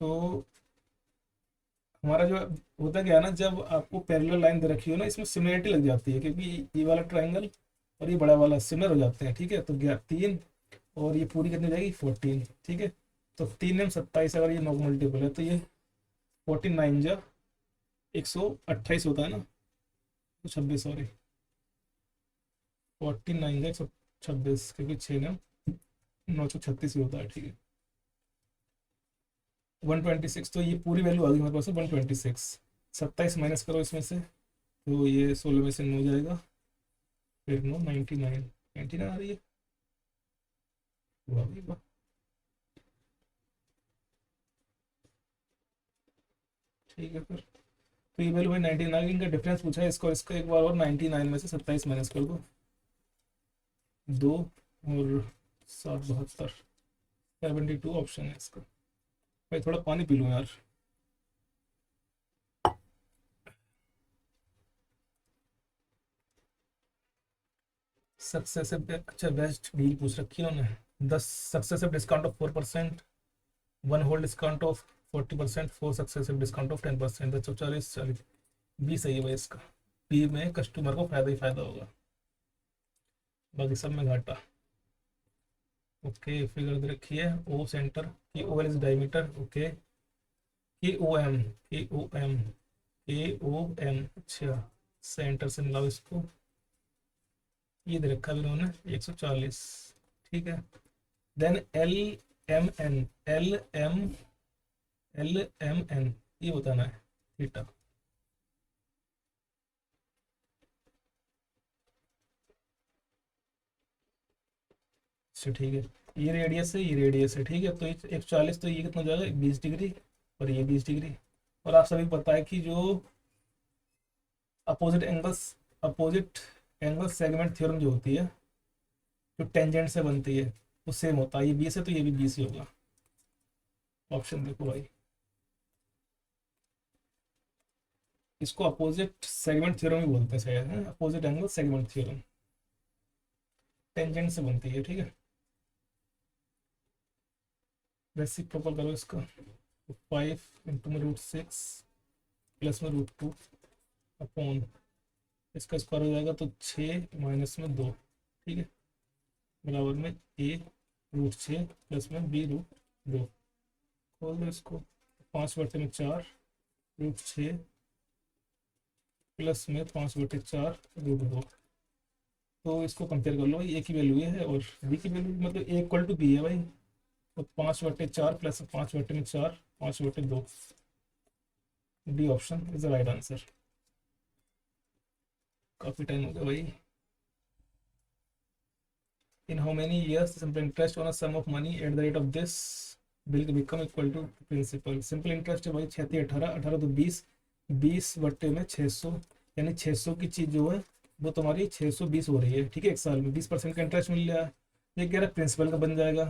तो हमारा जो होता क्या है ना, जब आपको पैरेलल लाइन दे रखी हो ना, इसमें सिमिलरिटी लग जाती है, क्योंकि ये वाला ट्राइंगल और ये बड़ा वाला सिमिलर हो जाते हैं, ठीक है। तो 3 और ये पूरी कितनी हो जाएगी 14, ठीक है। तो 3 M 27, अगर ये नॉक मल्टीपल है तो ये 14 9 × 128 होता है ना, 26, सॉरी, 14 9 × 126, क्योंकि 6 9 936 ही होता है, ठीक है। 126, तो ये पूरी वैल्यू आ गई हमारे पास 126। 27 माइनस करो इसमें से, तो ये 16 में से 9 जाएगा, फिर 9 99, 99 आ रही है। वाह भाई वाह। ठीक है फिर, तो ये वैल्यू भाई 99 का डिफरेंस पूछा है इसको, इसका एक बार और 99 में से 27 माइनस कर दो, 2 और 7 72, 72 ऑप्शन है इसका। भाई थोड़ा पानी पी लूँ यार। सक्सेसिव, अच्छा बेस्ट डील पूछ रखी है उन्होंने। 10 successive discount of 4%, 1 whole discount of 40%, 4 successive discount of 10%, 10 40 B सही है भाई इसका। बी में कस्टमर को फायदा ही फायदा होगा, बाकी सब में घाटा। ओके, फिगर दे रखी है ओ सेंटर की, O L is diameter, okay. KOM, KOM, KOM, अच्छा, सेंटर से मिलाओ इसको, ये दे रखा है इन्होंने 140, ठीक है। देन LMN, LMN ये बताना है थीटा। अच्छा ठीक है, ये रेडियस है, ये रेडियस है, ठीक है। तो 140, तो ये कितना हो जाएगा, 20 डिग्री, और ये 20 डिग्री। और आप सभी को पता है कि जो अपोजिट एंगल सेगमेंट थ्योरम जो होती है, जो टेंजेंट से बनती है, वो सेम होता है। ये 20 है तो ये भी 20 ही होगा। ऑप्शन देखो भाई, इसको अपोजिट सेगमेंट थ्योरम ही बोलते हैं शायद, है opposite angle segment theorem, tangent से बनती है, ठीक है। रेसिप्रोकल करो इसका, 5 में √6 प्लस में √2 अपॉन, इसका स्क्वायर हो जाएगा तो 6 - 2, ठीक है, बराबर में A√6 प्लस में B√2। खोल दो इसको, 5/4 √6 प्लस में 5/4 √2। तो इसको कंपेयर कर लो भाई, ए की वैल्यू ये है और बी की वैल्यू, मतलब A = B है भाई। तो 5/4 plus 5/4, 5/2। D option is the right answer. काफी टाइम हो गया भाई। In how many years the simple interest on a sum of money at the rate of this will become equal to principal? Simple interest है भाई 36, 18, 18 तो 20, 20/600, यानी 600 की चीज जो है वो तुम्हारी 620 हो रही है, ठीक है। एक साल में 20% का इंटरेस्ट मिल रहा है। ये कह रहा है प्रिंसिपल का बन जाएगा,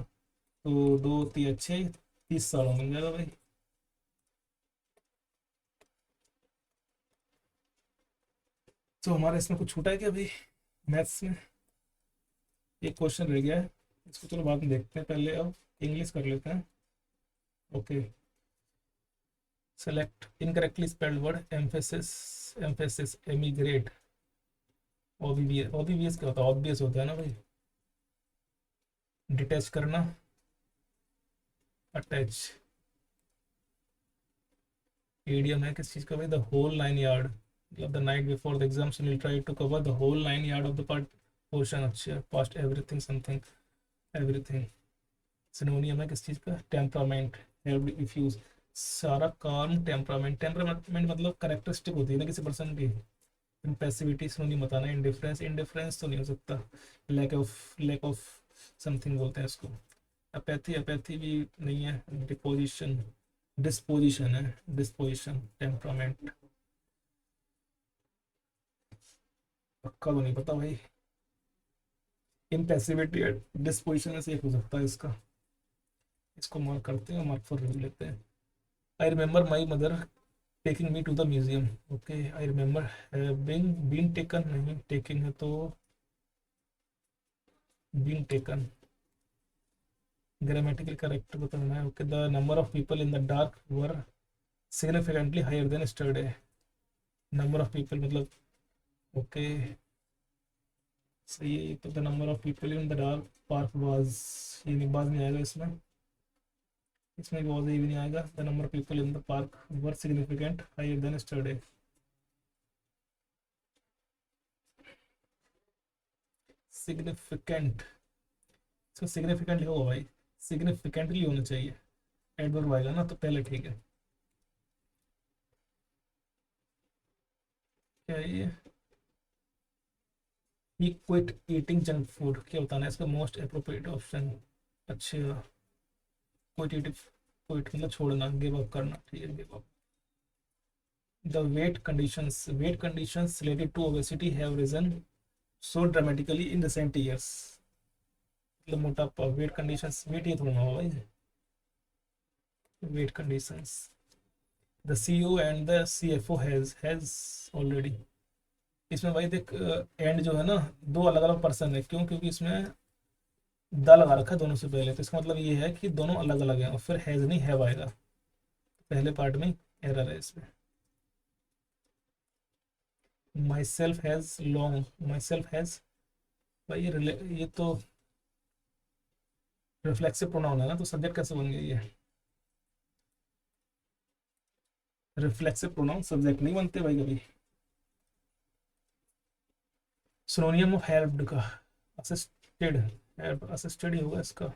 तो 2 × 3 = 6, 30 सालों में बन जाएगा भाई। तो हमारा इसमें कुछ छूटा है क्या भाई, मैथ्स में? एक क्वेश्चन रह गया है, इसको चलो बाद में देखते हैं, पहले अब इंग्लिश कर लेते हैं। Okay, select incorrectly spelled word emphasis, emphasis, emigrate. OBBS, OBBS क्या होता है, ऑब्वियस होता है ना भाई। डिटैच करना, अटैच। ईडियम है किस चीज का भाई, द होल 9 यार्ड, मतलब the night before the exams will try to cover the whole 9 yard of the part portion. अच्छा, past everything something, everything. Synonym है किस चीज का, टेम्परामेंट, इफ्यूज, सारा काम। टेम्परामेंट, टेम्परामेंट मतलब करेक्टरिस्टिक होती है ना किसी पर्सन की। पैसिविटी सिनोनियम बताना, इंडिफरेंस, इंडिफरेंस तो नहीं हो सकता, लैक ऑफ समथिंग बोलते हैं इसको। अपैथी, अपैथी भी नहीं है। डिपोजिशन, डिस्पोजिशन है, डिस्पोजिशन। टेम्परामेंट पक्का तो नहीं पता भाई, इम्पैसिविटी डिस्पोजिशन में से एक हो सकता है इसका। इसको मार्क करते हैं, मार्क फॉर रिव्यू लेते हैं। I remember my mother taking me to the museum. Okay, I remember, been taken नहीं, टेकिंग है तो बीन टेकन। ग्रामेटिकल करेक्ट बताना है। Okay, the number of people in the dark were significantly higher than yesterday. Number of people मतलब, okay सही है। तो the number of people in the dark park was, ये नहीं, बाद में आएगा इसमें, इसमें भी वाज ये भी नहीं आएगा। The number of people in the park were significant higher than yesterday. Significant, इसको सिग्निफिकेंटली होगा भाई, सिग्निफिकेंटली होना चाहिए, एडवर्ब आएगा ना तो पहले, ठीक है। क्या है ये, he quit eating junk food, क्या बताना है इसका, मोस्ट अप्रोप्रिएट ऑप्शन। अच्छा, क्विट ईटिंग, क्विट मतलब छोड़ना, गिव अप करना, ठीक है, give up. The weight conditions related to obesity have risen so dramatically in recent years. मतलब मोटापा, वेट कंडीशंस, वेट ये थोड़ा होगा भाई, weight conditions. The CEO and the CFO has already. इसमें भाई देख, एंड जो है ना, दो अलग अलग पर्सन है, क्यों, क्योंकि इसमें द लगा रखा है दोनों से पहले, तो इसका मतलब ये है कि दोनों अलग अलग हैं, और फिर हैज नहीं हैव आएगा, पहले पार्ट में एरर है इसमें। My self has long, my self has, भाई ये तो रिफ्लेक्सिव प्रोनाउन है ना, तो सब्जेक्ट कैसे बन गई है। रिफ्लेक्सिव प्रोनाउन सब्जेक्ट नहीं बनते भाई कभी। सिनोनियम ऑफ हेल्प्ड का असिस्टेड, हेल्प असिस्टेड ही होगा इसका।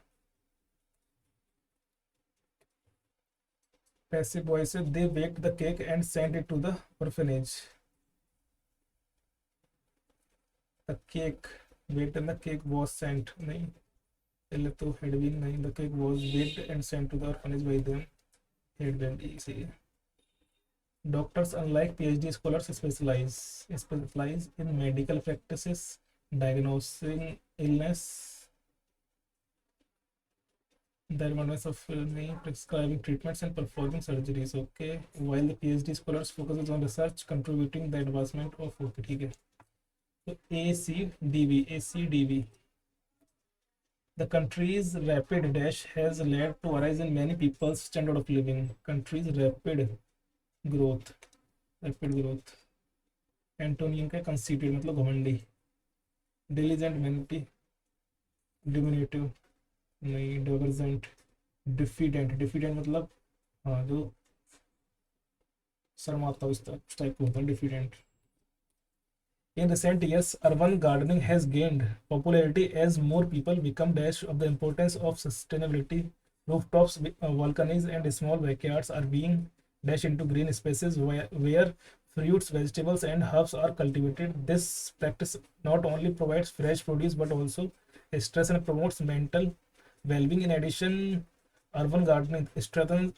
पैसिव वॉइस से they baked the cake and sent it to the orphanage. The cake, baked and the cake was sent, नहीं पहले तो had been, नहीं, the cake was baked and sent to the orphanage by them, had been, इसी। Doctors, unlike PhD scholars, specialize in medical practices, diagnosing illness, diagnosis of prescribing treatments and performing surgeries. Okay, while the PhD scholars focuses on research, contributing the advancement of, okay, ठीक है। तो ACDV, the country's rapid dash has led to a rise in many people's standard of living. Country's growth rapid growth। Antonym का conceited मतलब घमंडी। Diligent mentee, डिमिनेटिव, नहीं, divergent. Diffident मतलब, हाँ, जो शर्माता हो, इस टाइप का होता है diffident. In recent years, urban gardening has gained popularity as more people become dash of the importance of sustainability. Rooftops, balconies, and small backyards are being dashed into green spaces where fruits, vegetables, and herbs are cultivated. This practice not only provides fresh produce but also stress and promotes mental well-being. In addition, urban gardening strengthens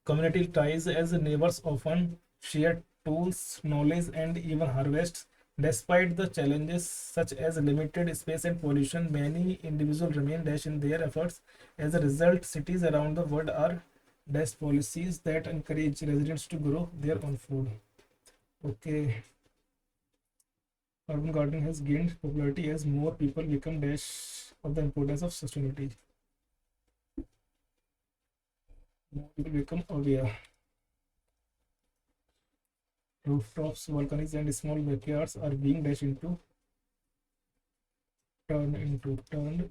community ties as neighbors often share tools, knowledge, and even harvests. Despite the challenges such as limited space and pollution, many individuals remain dash in their efforts. As a result, cities around the world are dash policies that encourage residents to grow their own food. Okay, urban gardening has gained popularity as more people become dash of the importance of sustainability. More people become aware. Rooftops, balconies, and small backyards are being turned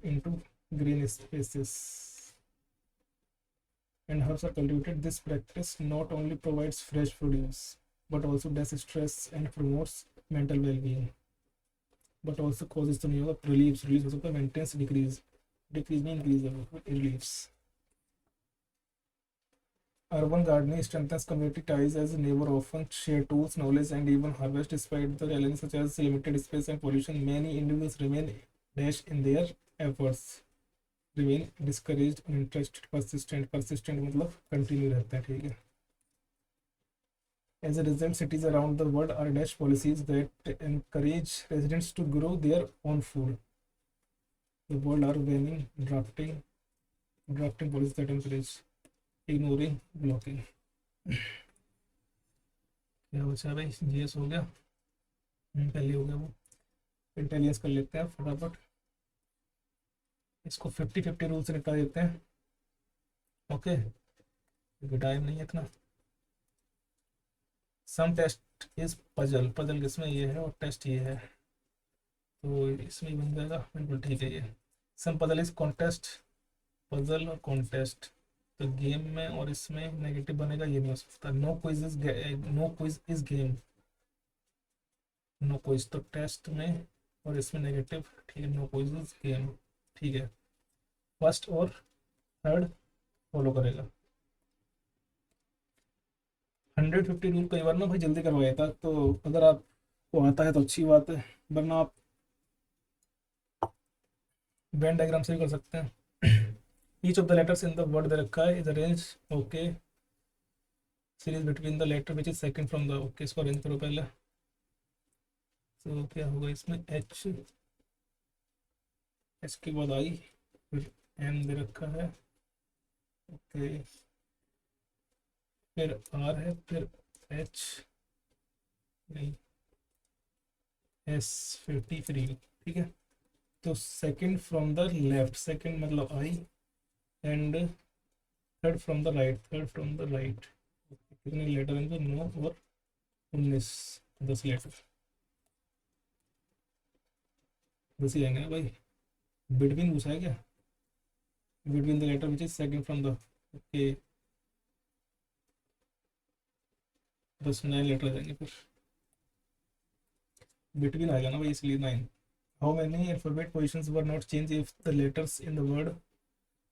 into green spaces, and herbs are cultivated. This practice not only provides fresh produce but also does stress and promotes mental well-being, but also causes the new reliefs. Reliefs also maintains decrease mean increase of reliefs. Urban gardening strengthens community ties as neighbors often share tools, knowledge, and even harvest. Despite the challenges such as limited space and pollution, many individuals remain dash in their efforts, remain discouraged, interested, persistent मतलब continue रहता है, ठीक है। As a result, cities around the world are dash policies that encourage residents to grow their own food. The world are banning drafting policies that encourage ignoring blocking। क्या बचा भाई, GS हो गया, पहले हो गया वो। इंटेलिजेंस कर लेते हैं फटाफट, इसको 50-50 रूल से निपटा देते हैं। ओके, क्योंकि टाइम नहीं है इतना। सम टेस्ट इज पजल, पजल किसमें ये है और टेस्ट ये है, तो इसमें ही बन जाएगा, बिल्कुल ठीक है ये। Some puzzle is contest, puzzle और कॉन्टेस्ट, तो गेम में और इसमें नेगेटिव बनेगा, ये नहीं हो सकता। No quiz is game, no quiz तो टेस्ट में और इसमें नेगेटिव, ठीक है। नो क्विज इज गेम, ठीक है। फर्स्ट और थर्ड फॉलो करेगा। 150 रूल कई बार ना भाई जल्दी करवाया था, तो अगर आपको आता है तो अच्छी बात है, वरना आप वेन डायग्राम से भी कर सकते हैं। Each of the letters in the word दे रखा है, is arrange, okay, series between the letter which is second from the, okay, इसको अरेंज करो पहले। तो क्या होगा इसमें, एच, एच के बाद आई, फिर एन दे रखा है, ओके, फिर आर है, फिर एच, नहीं, एस, फिर टी, फिर यू, ठीक है। तो second from the left, second मतलब I, and third from the right, third from the right. कितने लेटर हैं, 9 और 19, 10 लेटर, 10 ही आएंगे भाई। बिटवीन पूछा है क्या, between the letter which is second from the, okay, बस 9 लेटर आ जाएंगे फिर। बिटवीन आएगा ना भाई, इसलिए 9। How many alphabet positions were not change if the letters in the word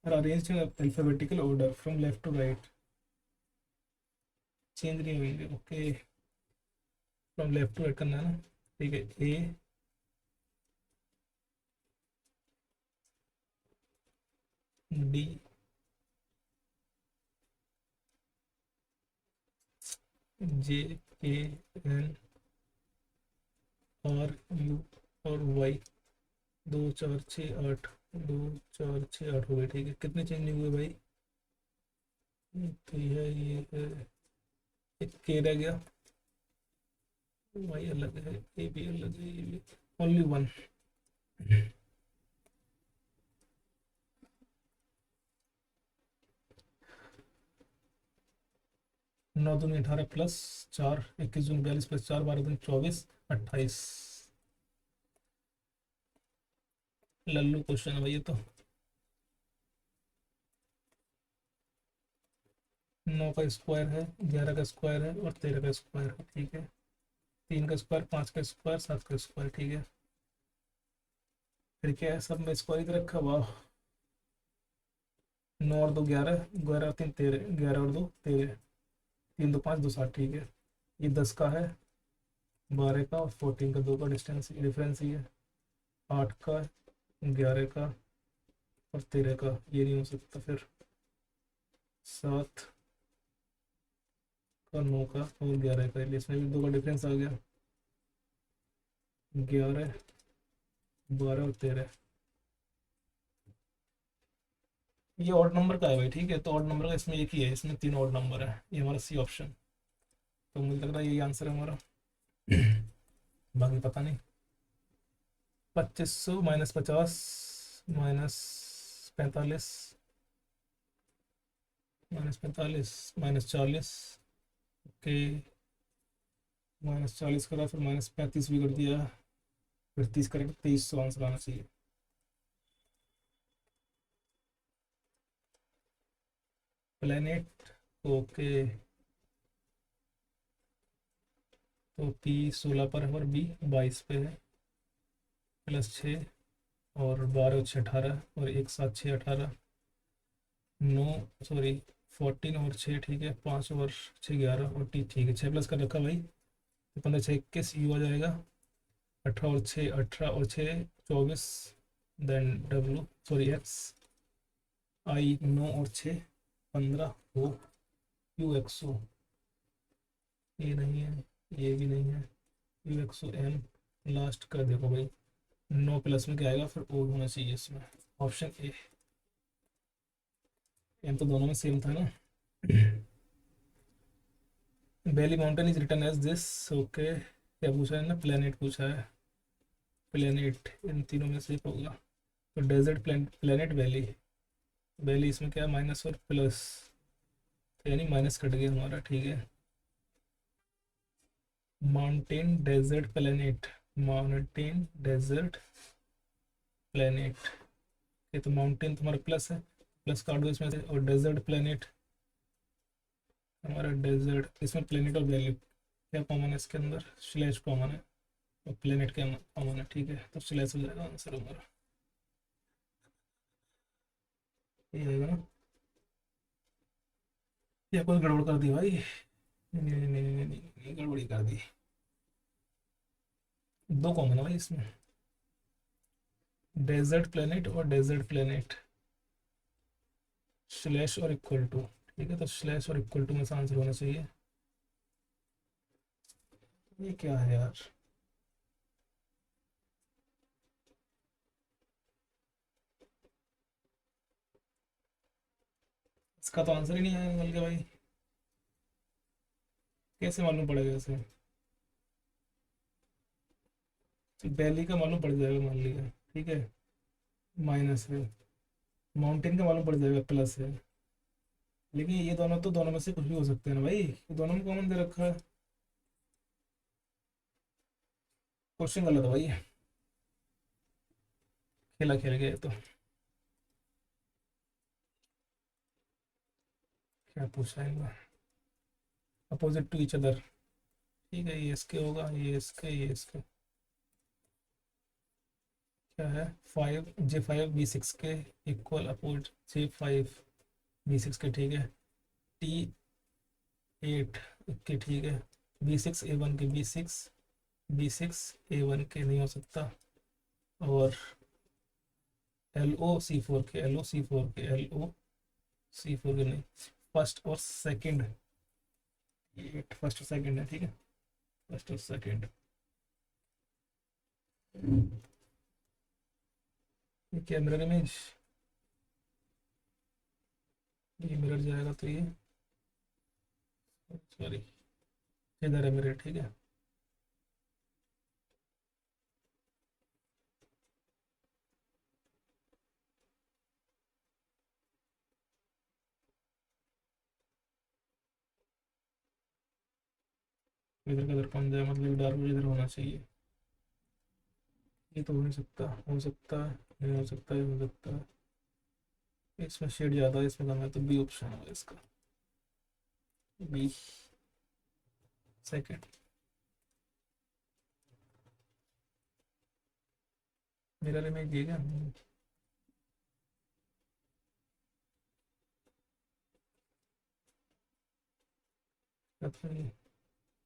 are arranged in alphabetical order from left to right. Change नहीं होंगे, okay. From left to right करना है ना, ठीक है। A, D, J, K, N, R, U और Y. 2 4 6 8, 2 4 6 8 हो गए, ठीक है। कितने चेंज नहीं हुए भाई? तो ये है, एक के रह गया, वाई अलग है, ए भी अलग है, ये भी। Only one. 9 दूनी 18 प्लस 4, 21 दूनी 42 प्लस 4, 12 दूनी 24, 28। लल्लू क्वेश्चन है भाई ये तो। 9 का स्क्वायर है, 11 का स्क्वायर है और 13 का स्क्वायर है, ठीक है। 3 का स्क्वायर, 5 का स्क्वायर, 7 का स्क्वायर, ठीक है। फिर क्या है, सब में स्क्वायर ही रखा, वाह। 9 और 2 11, 11 और 3 13, 11 और 2 13, 3 2 5 2 7, ठीक है। ये 10 का है, 12 का और 14 का, 2 का डिस्टेंस डिफरेंस ही है। 8 का, 11 का और 13 का, ये नहीं हो सकता फिर। 7 का, 9 का और 11 का, इसमें भी 2 का डिफरेंस आ गया। 11, 12 और 13। ये ऑड नंबर का है भाई, ठीक है। तो ऑड नंबर का इसमें एक ही है, इसमें 3 ऑड नंबर है, ये हमारा सी ऑप्शन। तो मुझे लग रहा है यही आंसर है हमारा। बाकी पता नहीं। 2500 -50 -45, -45 -40 के, -40 करा, फिर -35 भी कर दिया, फिर 30 करेक्ट, 2300 आंसर आना चाहिए। Planet, okay. तो पी 16 पर है और बी 22 पे है। +6 और 12 6 18 और 1 7 6 18, 9 सॉरी 14 और 6, ठीक है। 5 और 6 11 और टी, ठीक है। 6 प्लस कर रखा भाई, तो 15 6 21, यू आ जाएगा। 18 और 6 18 और 6 24, देन डब्लू सॉरी एक्स, आई 9 और 6 15 हो, यू एक्सो, ये नहीं है, ये भी नहीं है, यू एक्सो एम। लास्ट का देखो भाई, 9 प्लस में क्या आएगा फिर, ओ होना चाहिए इसमें, ऑप्शन ए। एम तो दोनों में सेम था ना। Belly mountain is written as this, okay. क्या पूछा है ना, प्लेनेट पूछा है। प्लेनेट इन तीनों में से एक होगा, तो डेजर्ट प्लेनेट वैली। वैली इसमें क्या है, माइनस और प्लस, तो यानी माइनस कट गया हमारा, ठीक है। Mountain desert planet, mountain desert planet. ये तो माउंटेन तुम्हारा प्लस है, प्लस काट दो इसमें से, और डेजर्ट प्लेनेट हमारा, डेजर्ट इसमें प्लेनेट और वैली क्या कॉमन है इसके अंदर, स्लैश कॉमन है, और प्लेनेट क्या कॉमन है, ठीक है। तो स्लैश हो जाएगा आंसर हमारा, ये आएगा ना। या कोई गड़बड़ कर दी भाई? नहीं नहीं नहीं नहीं नहीं, नहीं, गड़बड़ी कर दी। 2 कॉमन है भाई इसमें, डेजर्ट प्लेनेट और डेजर्ट प्लेनेट, स्लैश और इक्वल टू, ठीक है। तो स्लैश और इक्वल टू में से आंसर होना चाहिए। ये क्या है यार, इसका तो आंसर ही नहीं आया निकल के भाई, कैसे मालूम पड़ेगा इसे? दिल्ली का मालूम पड़ जाएगा मान लिया, ठीक है, माइनस है। माउंटेन का मालूम पड़ जाएगा, प्लस है। लेकिन ये दोनों तो दोनों में से कुछ भी हो सकते हैं ना भाई, ये दोनों में कॉमन दे रखा है। क्वेश्चन गलत है भाई, खेला खेल गए तो। क्या पूछा है, अपोजिट टू ईच अदर, ठीक है, ये इसके होगा, ये इसके क्या है, 5 J5 B6 के इक्वल अपोज J5 B6 के, ठीक है। T8 के, ठीक है। B6 A1 के, B6 A1 के नहीं हो सकता। और LO C4 के नहीं। फर्स्ट और सेकंड, फर्स्ट और सेकंड है, ठीक है। फर्स्ट और सेकंड, ये क्या मिरर इमेज, ये मिरर जाएगा तो ये, सॉरी, इधर है मिरर, ठीक है। इधर का इधर कौन जाए, मतलब डार्क इधर होना चाहिए। ये तो हो नहीं सकता, हो सकता है, नहीं हो सकता, ये हो सकता है। इसमें शेड ज़्यादा है, इसमें कम है, तो बी ऑप्शन होगा इसका, बी सेकंड। मिरर इमेज दिएगा,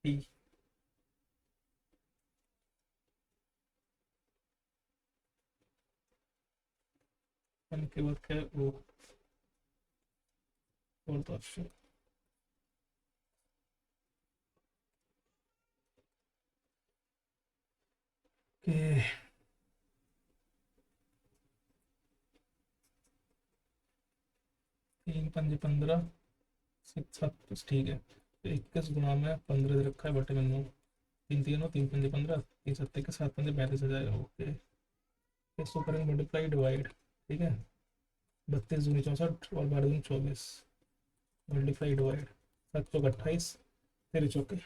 टी, एन के बाद क्या है, ओ, फोर्थ ऑप्शन। के 3 5 15, 7 ठीक है। तो 21 गुना में 15 दे रखा है, बटे में 9, 3 3 9 3 5 15, 3 7 के 7 5 35 हो जाएगा, ओके। इसको करेंगे मल्टीप्लाई डिवाइड, ठीक है। 32 दूनी 64 और 12 दूनी 24, मल्टीप्लाई डिवाइड, 7 चौक 28, 13 चौके,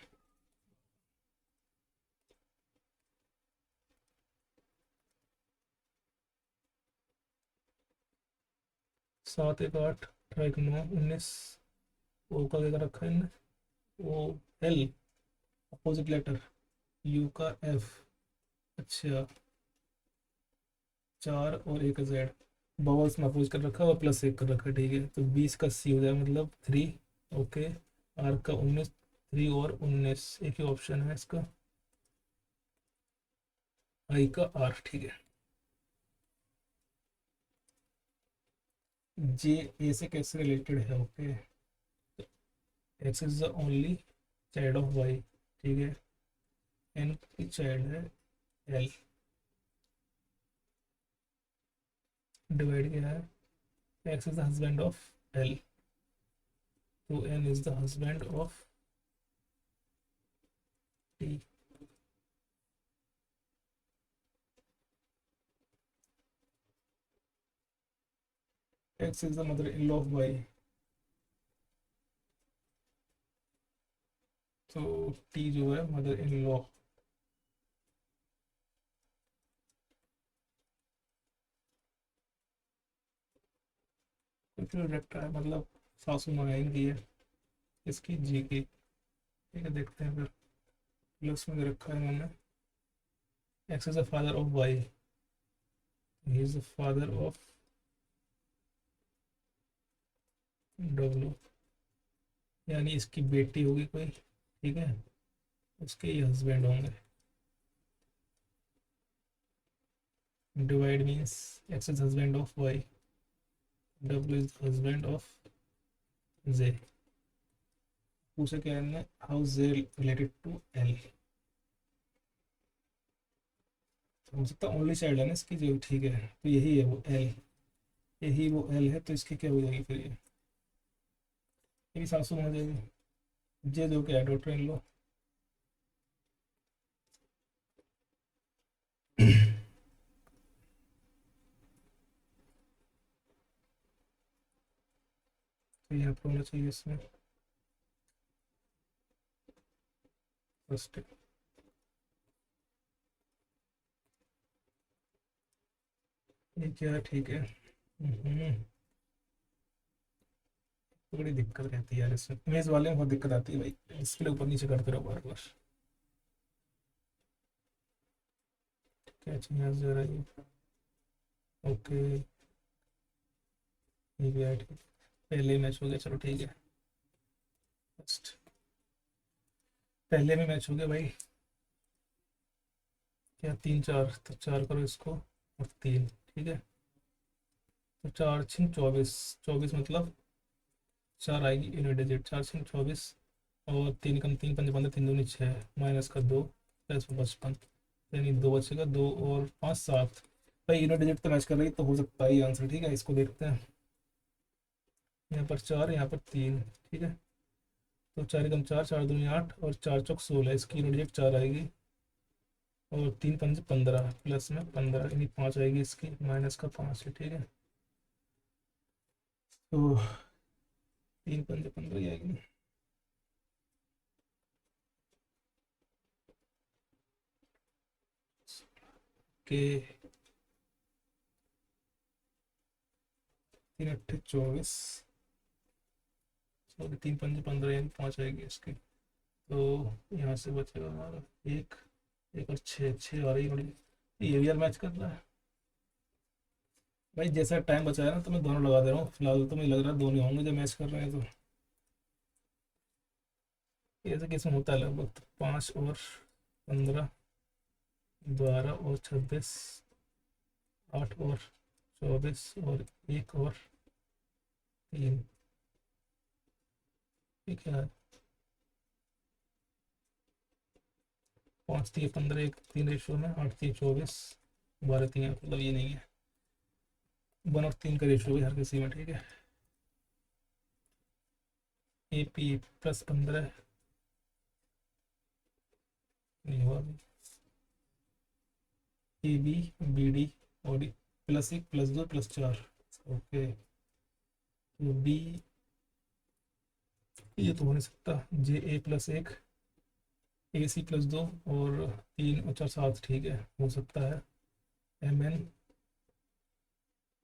7 1 8, 18 1 9 19। ओ का क्या रखा है इनने, O L, opposite letter, U का एफ, अच्छा, 4 और 1 जेड, बबल्स में अपोज कर रखा है और +1 कर रखा है, ठीक है। तो 20 का सी हो जाए, मतलब 3, ओके। आर का 19, 3 और 19, एक ही ऑप्शन है इसका, आई का आर, ठीक है। जे ए से कैसे रिलेटेड है, okay. X is the only child of Y, ठीक है। एन की चाइल्ड है एल, डिवाइड क्या है, X is the husband of L, तो N is the husband of T. X is the mother in law of Y, तो T जो है मदर इन लॉ, कुछ रखा है, मतलब सासू माँ की है इसकी, जी की, ठीक है। देखते हैं फिर, प्लस में दे रखा है इन्होंने, X is the father of Y, he is the father of W, यानी इसकी बेटी होगी कोई, ठीक है, उसके ये हस्बैंड होंगे। Divide means X is husband of Y, W is husband of J. पूछे क्या है, how J related to L, हो सकता है ओनली चाइल्ड है ना इसकी जो, ठीक है। तो यही है वो एल, यही वो एल है, तो इसकी क्या हो जाएगी फिर, ये सासू हो जाएगी। जे जो क्या है, डॉटर इन लॉ। तो यहाँ पर होना चाहिए इसमें फर्स्ट, ये क्या है, ठीक है। बड़ी दिक्कत रहती है यार इसमें, इमेज वाले में बहुत दिक्कत आती है भाई, डिस्प्ले ऊपर नीचे करते रहो बार बार। क्या चाहिए जरा ये। ओके, ये भी है ठीक। पहले मैच हो गया, चलो ठीक है। फर्स्ट पहले में मैच हो गया भाई। क्या 3 4, तो 4 करो इसको और 3, ठीक है। तो 4 6 24, 24 मतलब 4 आएगी यूनिट डिजिट, 4 6 24। और 3 कम 3 5 15, 3 दूनी 6, -2 प्लस 55, यानी 2 बचेगा, 2 और 5 7। भाई यूनिट डिजिट तो मैच कर रही, तो हो सकता है ये आंसर, ठीक है। इसको देखते हैं। यहाँ पर 4, यहाँ पर 3, ठीक है। तो 4 कम 4, 4 दूनी 8 और 4 चौक 16, इसकी यूनिट डिजिट 4 आएगी। और 3 5 15 प्लस में 15, यानी 5 आएगी इसकी, -5 है, ठीक है। तो 3 5 15 ही आएगी। के 3 8 24, सॉरी 3 5 15, यानी 5 आएगी इसकी। तो यहाँ से बचेगा हमारा एक, एक और 6 आ रही है बड़ी। ये भी यार मैच कर रहा है भाई। जैसा टाइम बचा है ना, तो मैं दोनों लगा दे रहा हूँ फिलहाल। तो मुझे लग रहा है दोनों होंगे जब मैच कर रहे हैं। तो ऐसे किस्म होता है लगभग। तो 5 और 15, 12 और 26, 8 और 24 और 1 और 3, ठीक है। 5 3 15, 1 3 रेशो में, 8 3 24, 12 3, मतलब ये नहीं है। 1 और 3 का रेशो भी हर किसी में, ठीक है। AP +15 नहीं हुआ अभी। AB BD और +1 +2 +4, ओके। तो B, ये तो हो नहीं सकता। JA +1, AC +2 और 3 और 4 7, ठीक है, हो सकता है। MN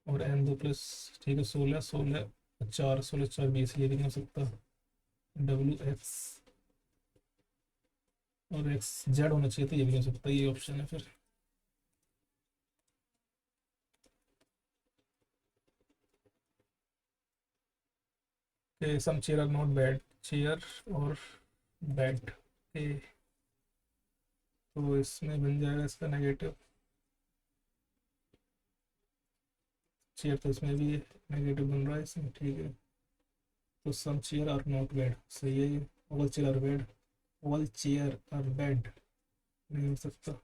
और N 2 प्लस, ठीक है। 16 16 4, 16 4 20, ये भी नहीं हो सकता। WX और XZ होना चाहिए, तो ये भी नहीं हो सकता। ये ऑप्शन है फिर। Some chair are not bed, chair और बैड के। तो इसमें बन जाएगा इसका नेगेटिव। चेयर तो इसमें भी नेगेटिव बन रहा है इसमें, ठीक है। तो some chair are not bed सही है ये। All chair are bed, all chair are bed नहीं हो सकता।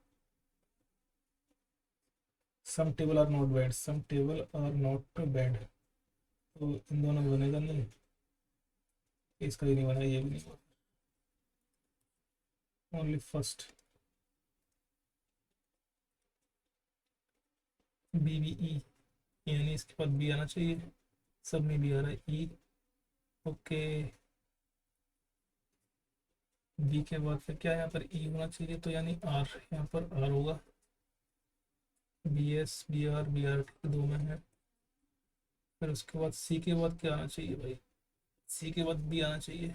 Some table are not bed, some table are not bed, तो इन दोनों में बनेगा नहीं। इसका भी नहीं बना, ये भी नहीं बना। Only first. BBE, यानी इसके बाद बी आना चाहिए। सब में भी आ रहा है ई, ओके। बी के बाद फिर क्या, यहाँ पर ई होना चाहिए, तो यानी आर, यहाँ पर आर होगा। BS BR दो में है। फिर उसके बाद सी के बाद क्या आना चाहिए भाई। सी के बाद बी आना चाहिए।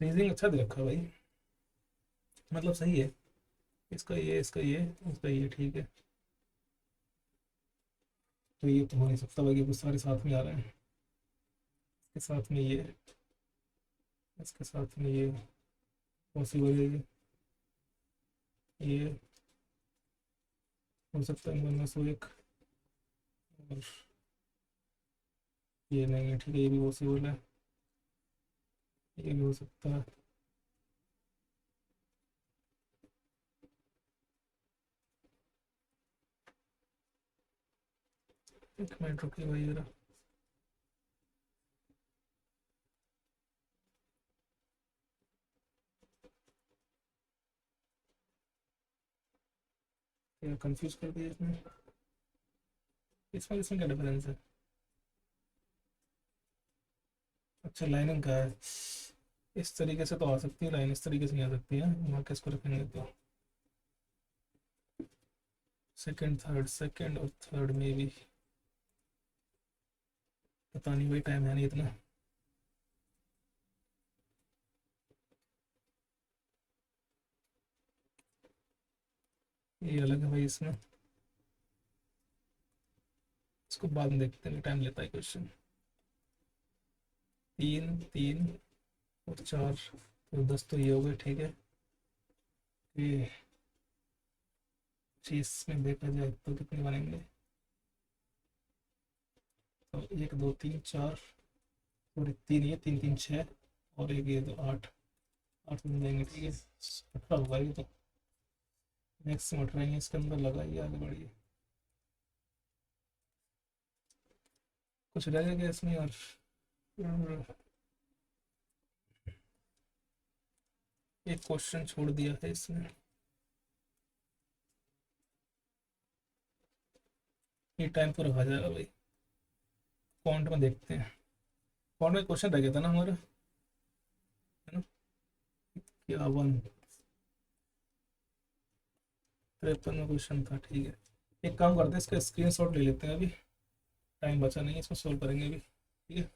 रीजनिंग अच्छा दे रखा है भाई, मतलब सही है। इसका ये, इसका ये, इसका ये, ठीक है। तो ये तो हो नहीं सकता भाई, कुछ सारे साथ में आ रहे हैं। इसके साथ में ये, इसके साथ में ये पॉसिबल है। ये हो सकता है इनमें से एक। और ये नहीं है, ठीक है। ये भी पॉसिबल है, ये भी हो सकता है। एक मिनट रुकिए भाई जरा। क्या कंफ्यूज कर दिया इसमें। इसमें इसमें क्या डिफरेंस है। अच्छा लाइनिंग का है। इस तरीके से तो आ सकती है लाइन, इस तरीके से नहीं आ सकती है। वहाँ किसको रखेंगे तो सेकंड थर्ड, सेकंड और थर्ड में भी पता नहीं भाई, टाइम है नहीं इतना। ये अलग है भाई इसमें, इसको बाद में देखते हैं, टाइम लेता है क्वेश्चन। 3 3 और 4 तो 10 तो ये हो गए, ठीक है। ये चीज में देखा जाए तो कितने बनेंगे, तो 1 2 3 4 और 3, ये 3 3 6 और एक ये, तो 8, 8 बन जाएंगे, ठीक है। 18 होगा ये तो, नेक्स्ट में 18 इसके अंदर लगाइए, आगे बढ़िए। कुछ रहेगा क्या इसमें यार? एक क्वेश्चन छोड़ दिया है इसमें, ये टाइम पर रखा जाएगा भाई। फॉन्ट में देखते हैं, फॉन्ट में क्वेश्चन रह गया था ना हमारा, है ना? क्या 53 में क्वेश्चन था, ठीक है। एक काम करते हैं, इसका स्क्रीनशॉट ले लेते हैं अभी, टाइम बचा नहीं है, इसको सोल्व करेंगे अभी, ठीक है।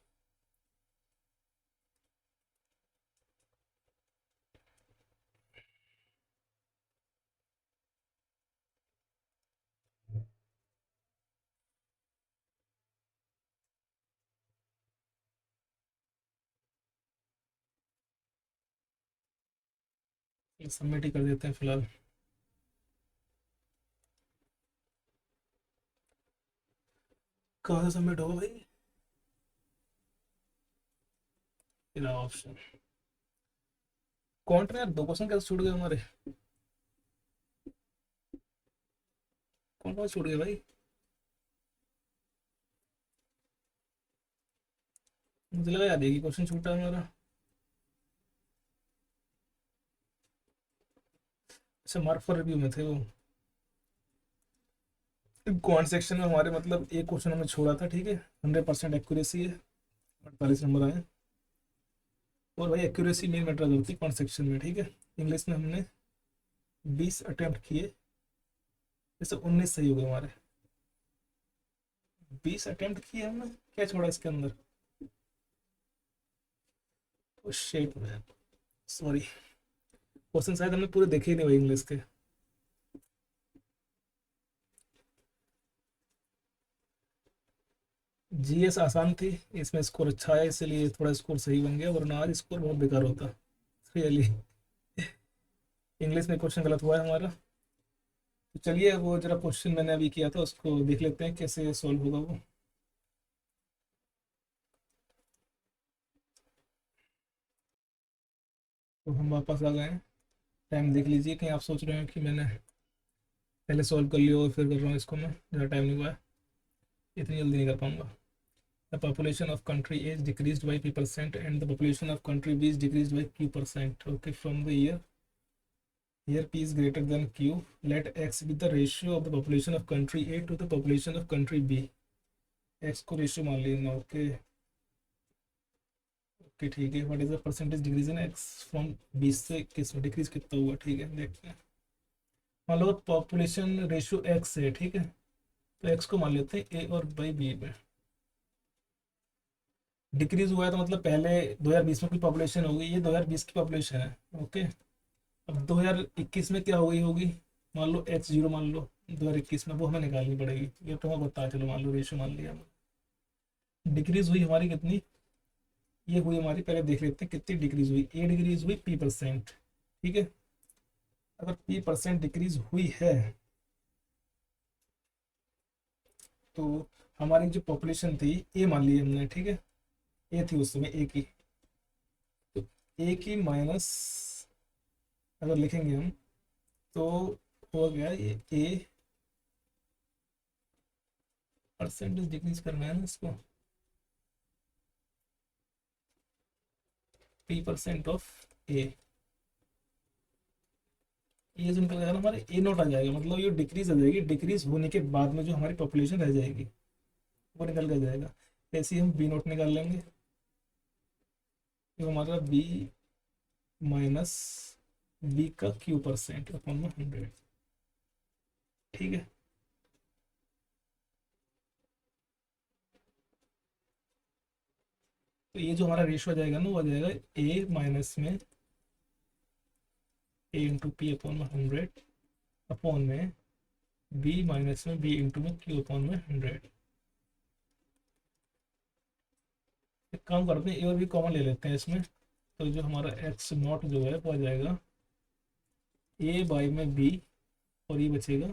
ये सबमिट ही कर देते हैं फिलहाल। कहाँ से सबमिट होगा भाई? ऑप्शन कौन यार, 2 क्वेश्चन कैसे छूट गए हमारे? कौन कौन छूट गए भाई? मुझे लगा याद है कि क्वेश्चन छूटा है हमारा। अच्छा, मार्क फॉर रिव्यू में थे वो। कौन सेक्शन में हमारे मतलब एक क्वेश्चन हमने छोड़ा था, ठीक है। 100% एक्यूरेसी है, 48 नंबर आए। और भाई एक्यूरेसी मेन मैटर करती है कौन सेक्शन में, ठीक है। इंग्लिश में हमने 20 अटेम्प्ट किए, जैसे 19 सही हो गए हमारे। 20 अटेम्प्ट किए हमने, क्या छोड़ा इसके अंदर? शेट में, सॉरी, क्वेश्चन शायद हमने पूरे देखे ही नहीं भाई इंग्लिश के। जीएस आसान थी, इसमें स्कोर अच्छा है, इसलिए थोड़ा स्कोर सही बन गया, वरना आज स्कोर बहुत बेकार होता रियली। इंग्लिश में क्वेश्चन गलत हुआ है हमारा। तो चलिए वो जरा क्वेश्चन मैंने अभी किया था उसको देख लेते हैं कैसे सॉल्व होगा वो। तो हम वापस आ गए हैं। टाइम देख लीजिए, कहीं आप सोच रहे हो कि मैंने पहले सॉल्व कर लिया और फिर कर रहा हूँ इसको, मैं ज़्यादा टाइम नहीं हुआ है, इतनी जल्दी नहीं कर पाऊंगा। The population of country is decreased by p% and the population of country b is decreased by q%. Okay, from the year here p is greater than q, let x be the ratio of the population of country a to the population of country b. x को ratio मान लेना। Okay okay, ठीक है। What is the percentage decrease in x from 20 से किस में decrease कितना हुआ, ठीक है, देखते हैं। मान लो पॉपुलेशन रेशियो x है, ठीक है, तो x को मान लेते हैं a और बाई b में। डिक्रीज हुआ है तो मतलब पहले 2020 में कोई पॉपुलेशन होगी, ये 2020 की पॉपुलेशन है। ओके, अब 2021 में क्या हो गई होगी, मान लो x0 मान लो 2021 में, वो हमें निकालनी पड़ेगी, ये तो हमें बता, चलो मान लो रेशियो मान लिया हमने। डिक्रीज हुई हमारी कितनी, ये हुई हमारी, पहले देख लेते हैं कितनी डिक्रीज हुई। ए डिक्रीज हुई p%, ठीक है। अगर p% डिक्रीज हुई है तो हमारी जो पॉपुलेशन थी ए मान ली हमने, ठीक है, ए थी उस समय ए की, तो ए की माइनस अगर लिखेंगे हम तो हो गया ये ए परसेंटेज डिक्रीज करना है ना इसको, p% ऑफ ए, ये जो निकल जाएगा ना हमारे ए नोट आ जाएगा, मतलब ये डिक्रीज आ जाएगी, डिक्रीज होने के बाद में जो हमारी पॉपुलेशन रह जाएगी वो निकल कर जाएगा। ऐसे ही हम बी नोट निकाल लेंगे, तो हमारा बी माइनस बी का q% अपॉन में 100, ठीक है। तो ये जो हमारा रेशियो आ जाएगा ना, वो आ जाएगा ए माइनस में ए इंटू पी अपॉन में 100 अपॉन में बी माइनस में बी इंटू में क्यू अपॉन में 100। एक काम करते हैं, ए और बी कॉमन ले लेते हैं इसमें, तो जो हमारा एक्स नॉट जो है वो आ जाएगा ए बाई में बी, और ये बचेगा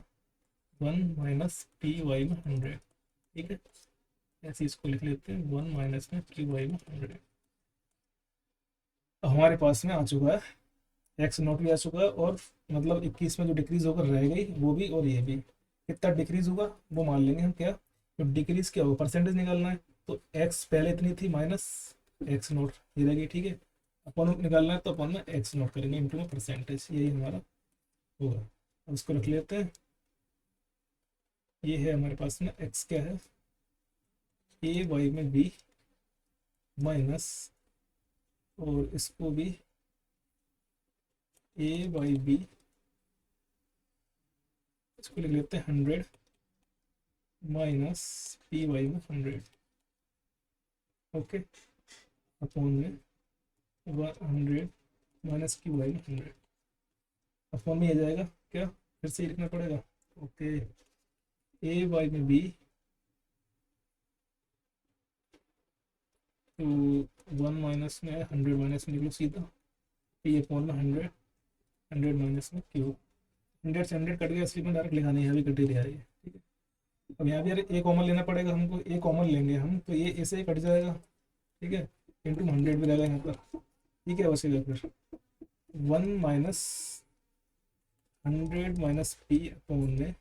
1 - पी/100। ठीक है, ऐसे इसको लिख लेते हैं 1 - में q/100। हमारे पास में आ चुका है, एक्स नॉट भी आ चुका है, और मतलब 21 में जो डिक्रीज होकर रह गई वो भी, और ये भी। कितना डिक्रीज होगा वो मान लेंगे हम, क्या तो डिक्रीज क्या होगा, परसेंटेज निकालना है। तो एक्स पहले इतनी थी माइनस एक्स नॉट, ये रहेगी। ठीक है, अपन निकालना है तो अपन में एक्स नॉट करेंगे इंटू में परसेंटेज, यही हमारा होगा। अब इसको रख लेते हैं, ये है हमारे पास में एक्स क्या है, ए वाई में बी माइनस, और इसको भी ए बाई बी, इसको लिख लेते हैं 100 माइनस p/100। ओके, अपॉन में 100 माइनस q/100, अपॉन में आ जाएगा क्या, फिर से लिखना पड़ेगा। ओके, ए बाई में बी, तो 1 माइनस में 100 माइनस में निकलो सीधा, पी अपॉन में 100, 100 माइनस में क्यू। 100 से 100 कट गया, इसलिए मैं डायरेक्ट लिखा नहीं, यहाँ भी कट ही रहा है ये। ठीक है, अब यहाँ भी यार ए कॉमन लेना पड़ेगा हमको, ए कॉमन लेंगे हम तो ये ऐसे ही कट जाएगा। ठीक है, इंटू 100 भी रहेगा यहाँ पर। ठीक है, बचेगा फिर 1 - 100 - p/, में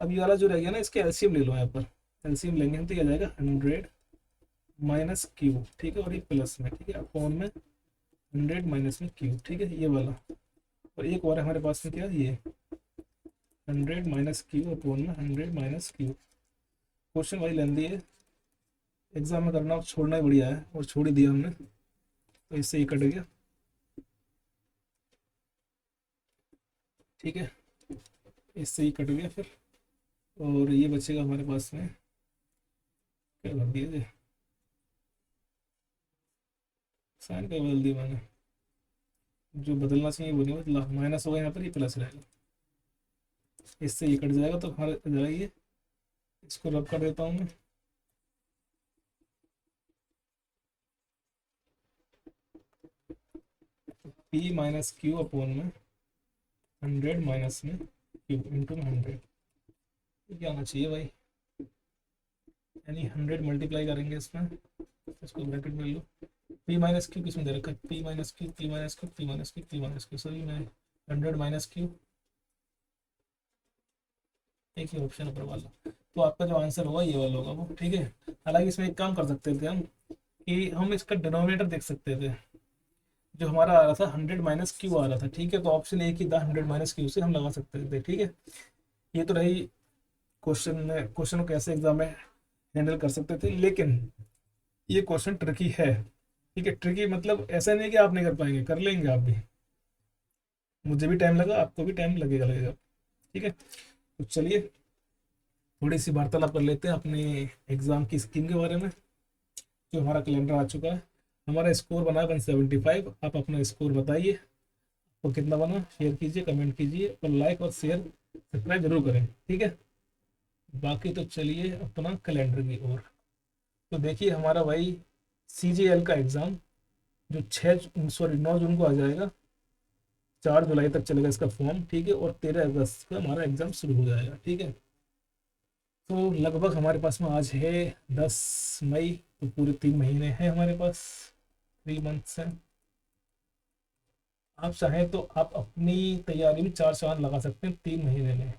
अब ये वाला जो रह गया ना, इसके एलसीएम ले लो यहाँ पर। एलसीएम लेंगे हम तो क्या जाएगा 100 माइनस क्यू। ठीक है, और ये प्लस में, ठीक है, अपॉन में 100 माइनस में क्यू। ठीक है, ये वाला, और एक और है हमारे पास में क्या, ये 100 माइनस क्यू अपॉन में 100 माइनस क्यू। क्वेश्चन वही लेंदी है, एग्जाम में करना छोड़ना ही बढ़िया है, और छोड़ ही दिया हमने, तो इससे ये कट गया। ठीक है, इससे ही कट गया फिर, और ये बचेगा हमारे पास में, क्या कर दिया जी, साइन का बदल दिया मैंने, जो बदलना चाहिए वो नहीं बदला, माइनस होगा यहाँ पर, ये प्लस रहेगा, इससे ये कट जाएगा तो हमारा जाएगा ये। इसको रब कर देता हूँ मैं, पी माइनस क्यू अपॉन में 100 माइनस में क्यू इंटू में 100। क्या आना चाहिए भाई, यानी 100 मल्टीप्लाई करेंगे इसमें, इसको ब्रैकेट में लो। पी माइनस क्यू किसमें दे रखा है, P minus Q, P minus Q, P minus Q, P minus Q, सभी में 100 माइनस क्यू, एक ही ऑप्शन ऊपर वाला, तो आपका जो आंसर होगा ये वाला होगा वो। ठीक है, हालांकि इसमें एक काम कर सकते थे हम, कि हम इसका डिनोमिनेटर देख सकते थे, जो हमारा आ रहा था 100 माइनस क्यू आ रहा था। ठीक है, तो ऑप्शन ए की द 100 माइनस क्यू से हम लगा सकते थे। ठीक है, ये तो रही क्वेश्चन को कैसे एग्जाम में हैंडल कर सकते थे, लेकिन ये क्वेश्चन ट्रिकी है। ठीक है, ट्रिकी मतलब ऐसा नहीं कि आप नहीं कर पाएंगे, कर लेंगे आप भी, मुझे भी टाइम लगा, आपको भी टाइम लगेगा। ठीक है, तो चलिए थोड़ी सी वार्तालाप कर लेते हैं अपने एग्जाम की स्कीम के बारे में। जो हमारा कैलेंडर आ चुका है, हमारा स्कोर बना है 175। आप अपना स्कोर बताइए, वो कितना बना, शेयर कीजिए, कमेंट कीजिए, और लाइक और शेयर सब्सक्राइब जरूर करें। ठीक है, बाकी तो चलिए अपना कैलेंडर की ओर। तो देखिए हमारा भाई CGL का एग्ज़ाम जो 9 जून को आ जाएगा, 4 जुलाई तक चलेगा इसका फॉर्म। ठीक है, और 13 अगस्त को हमारा एग्ज़ाम शुरू हो जाएगा। ठीक है, तो लगभग हमारे पास में आज है 10 मई, तो पूरे 3 महीने हैं हमारे पास, 3 मंथ्स हैं। आप चाहें तो आप अपनी तैयारी में 4 चांद लगा सकते हैं 3 महीने में।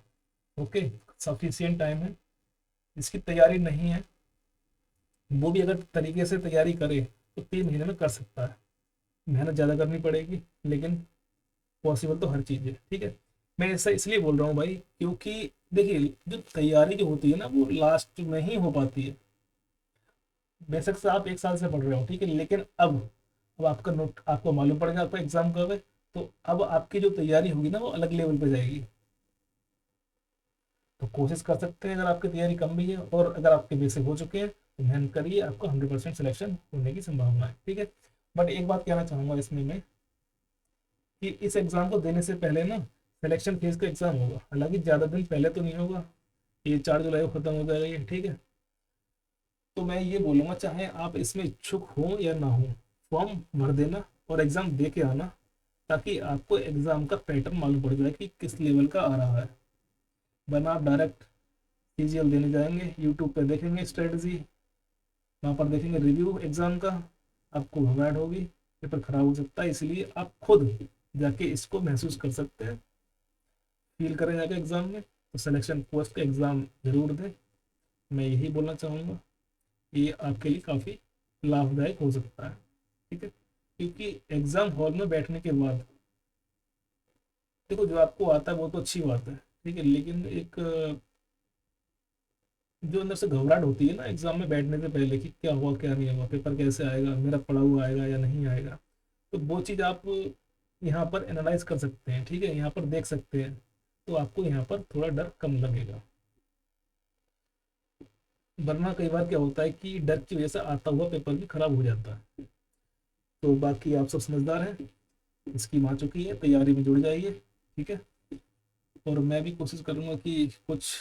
ओके, सफिशियंट टाइम है। इसकी तैयारी नहीं है, वो भी अगर तरीके से तैयारी करे तो 3 महीने में कर सकता है। मेहनत ज़्यादा करनी पड़ेगी, लेकिन पॉसिबल तो हर चीज़ है। ठीक है, मैं ऐसा इसलिए बोल रहा हूँ भाई, क्योंकि देखिए जो तैयारी जो होती है ना, वो लास्ट में ही हो पाती है। बेशक से आप 1 साल से पढ़ रहे हो, ठीक है, लेकिन अब आपका नोट आपको मालूम पड़ेगा आपका एग्जाम कब है, तो अब आपकी जो तैयारी होगी ना वो अलग लेवल पे जाएगी। तो कोशिश कर सकते हैं, अगर आपकी तैयारी कम भी है और अगर आपके बेसिक हो चुके हैं तो मेहनत करिए, आपका 100% सिलेक्शन होने की संभावना है। ठीक है, बट एक बात कहना चाहूँगा इसमें मैं, कि इस एग्ज़ाम को देने से पहले ना सिलेक्शन फेज का एग्ज़ाम होगा, हालांकि ज़्यादा दिन पहले तो नहीं होगा, ये 4 जुलाई को ख़त्म हो जाएगा ये, ठीक है। तो मैं ये बोलूँगा, चाहे आप इसमें इच्छुक हो या ना हो, फॉर्म भर देना और एग्ज़ाम दे के आना, ताकि आपको एग्ज़ाम का पैटर्न मालूम पड़ जाए कि किस लेवल का आ रहा है। वरना आप डायरेक्ट सीजीएल देने जाएंगे, यूट्यूब पर देखेंगे स्ट्रेटजी, वहाँ पर देखेंगे रिव्यू एग्ज़ाम का, आपको घबराहट होगी, पेपर खराब हो सकता है। इसलिए आप खुद जाके इसको महसूस कर सकते हैं, फील करें जाके एग्ज़ाम में। तो सिलेक्शन पोस्ट का एग्ज़ाम ज़रूर दें, मैं यही बोलना चाहूँगा। ये आपके लिए काफ़ी लाभदायक हो सकता है, ठीक है। क्योंकि एग्ज़ाम हॉल में बैठने के बाद देखो, जो आपको आता है वो तो अच्छी बात है, ठीक है, लेकिन एक जो अंदर से घबराहट होती है ना एग्ज़ाम में बैठने से पहले, कि क्या हुआ क्या नहीं हुआ, पेपर कैसे आएगा, मेरा पढ़ा हुआ आएगा या नहीं आएगा, तो वो चीज़ आप यहाँ पर एनालाइज कर सकते हैं, ठीक है, यहाँ पर देख सकते हैं। तो आपको यहाँ पर थोड़ा डर कम लगेगा। वरना कई बार क्या होता है कि डर की वजह से आता हुआ पेपर भी खराब हो जाता है। तो बाकी आप सब समझदार हैं, स्कीम आ चुकी है, तैयारी में जुड़ जाइए, ठीक है। और मैं भी कोशिश करूँगा कि कुछ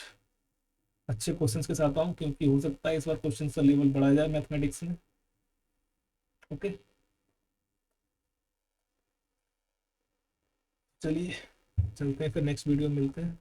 अच्छे क्वेश्चंस के साथ आऊँ, क्योंकि हो सकता है इस बार क्वेश्चन का लेवल बढ़ाया जाए मैथमेटिक्स में। ओके, चलिए चलते हैं फिर, नेक्स्ट वीडियो में मिलते हैं।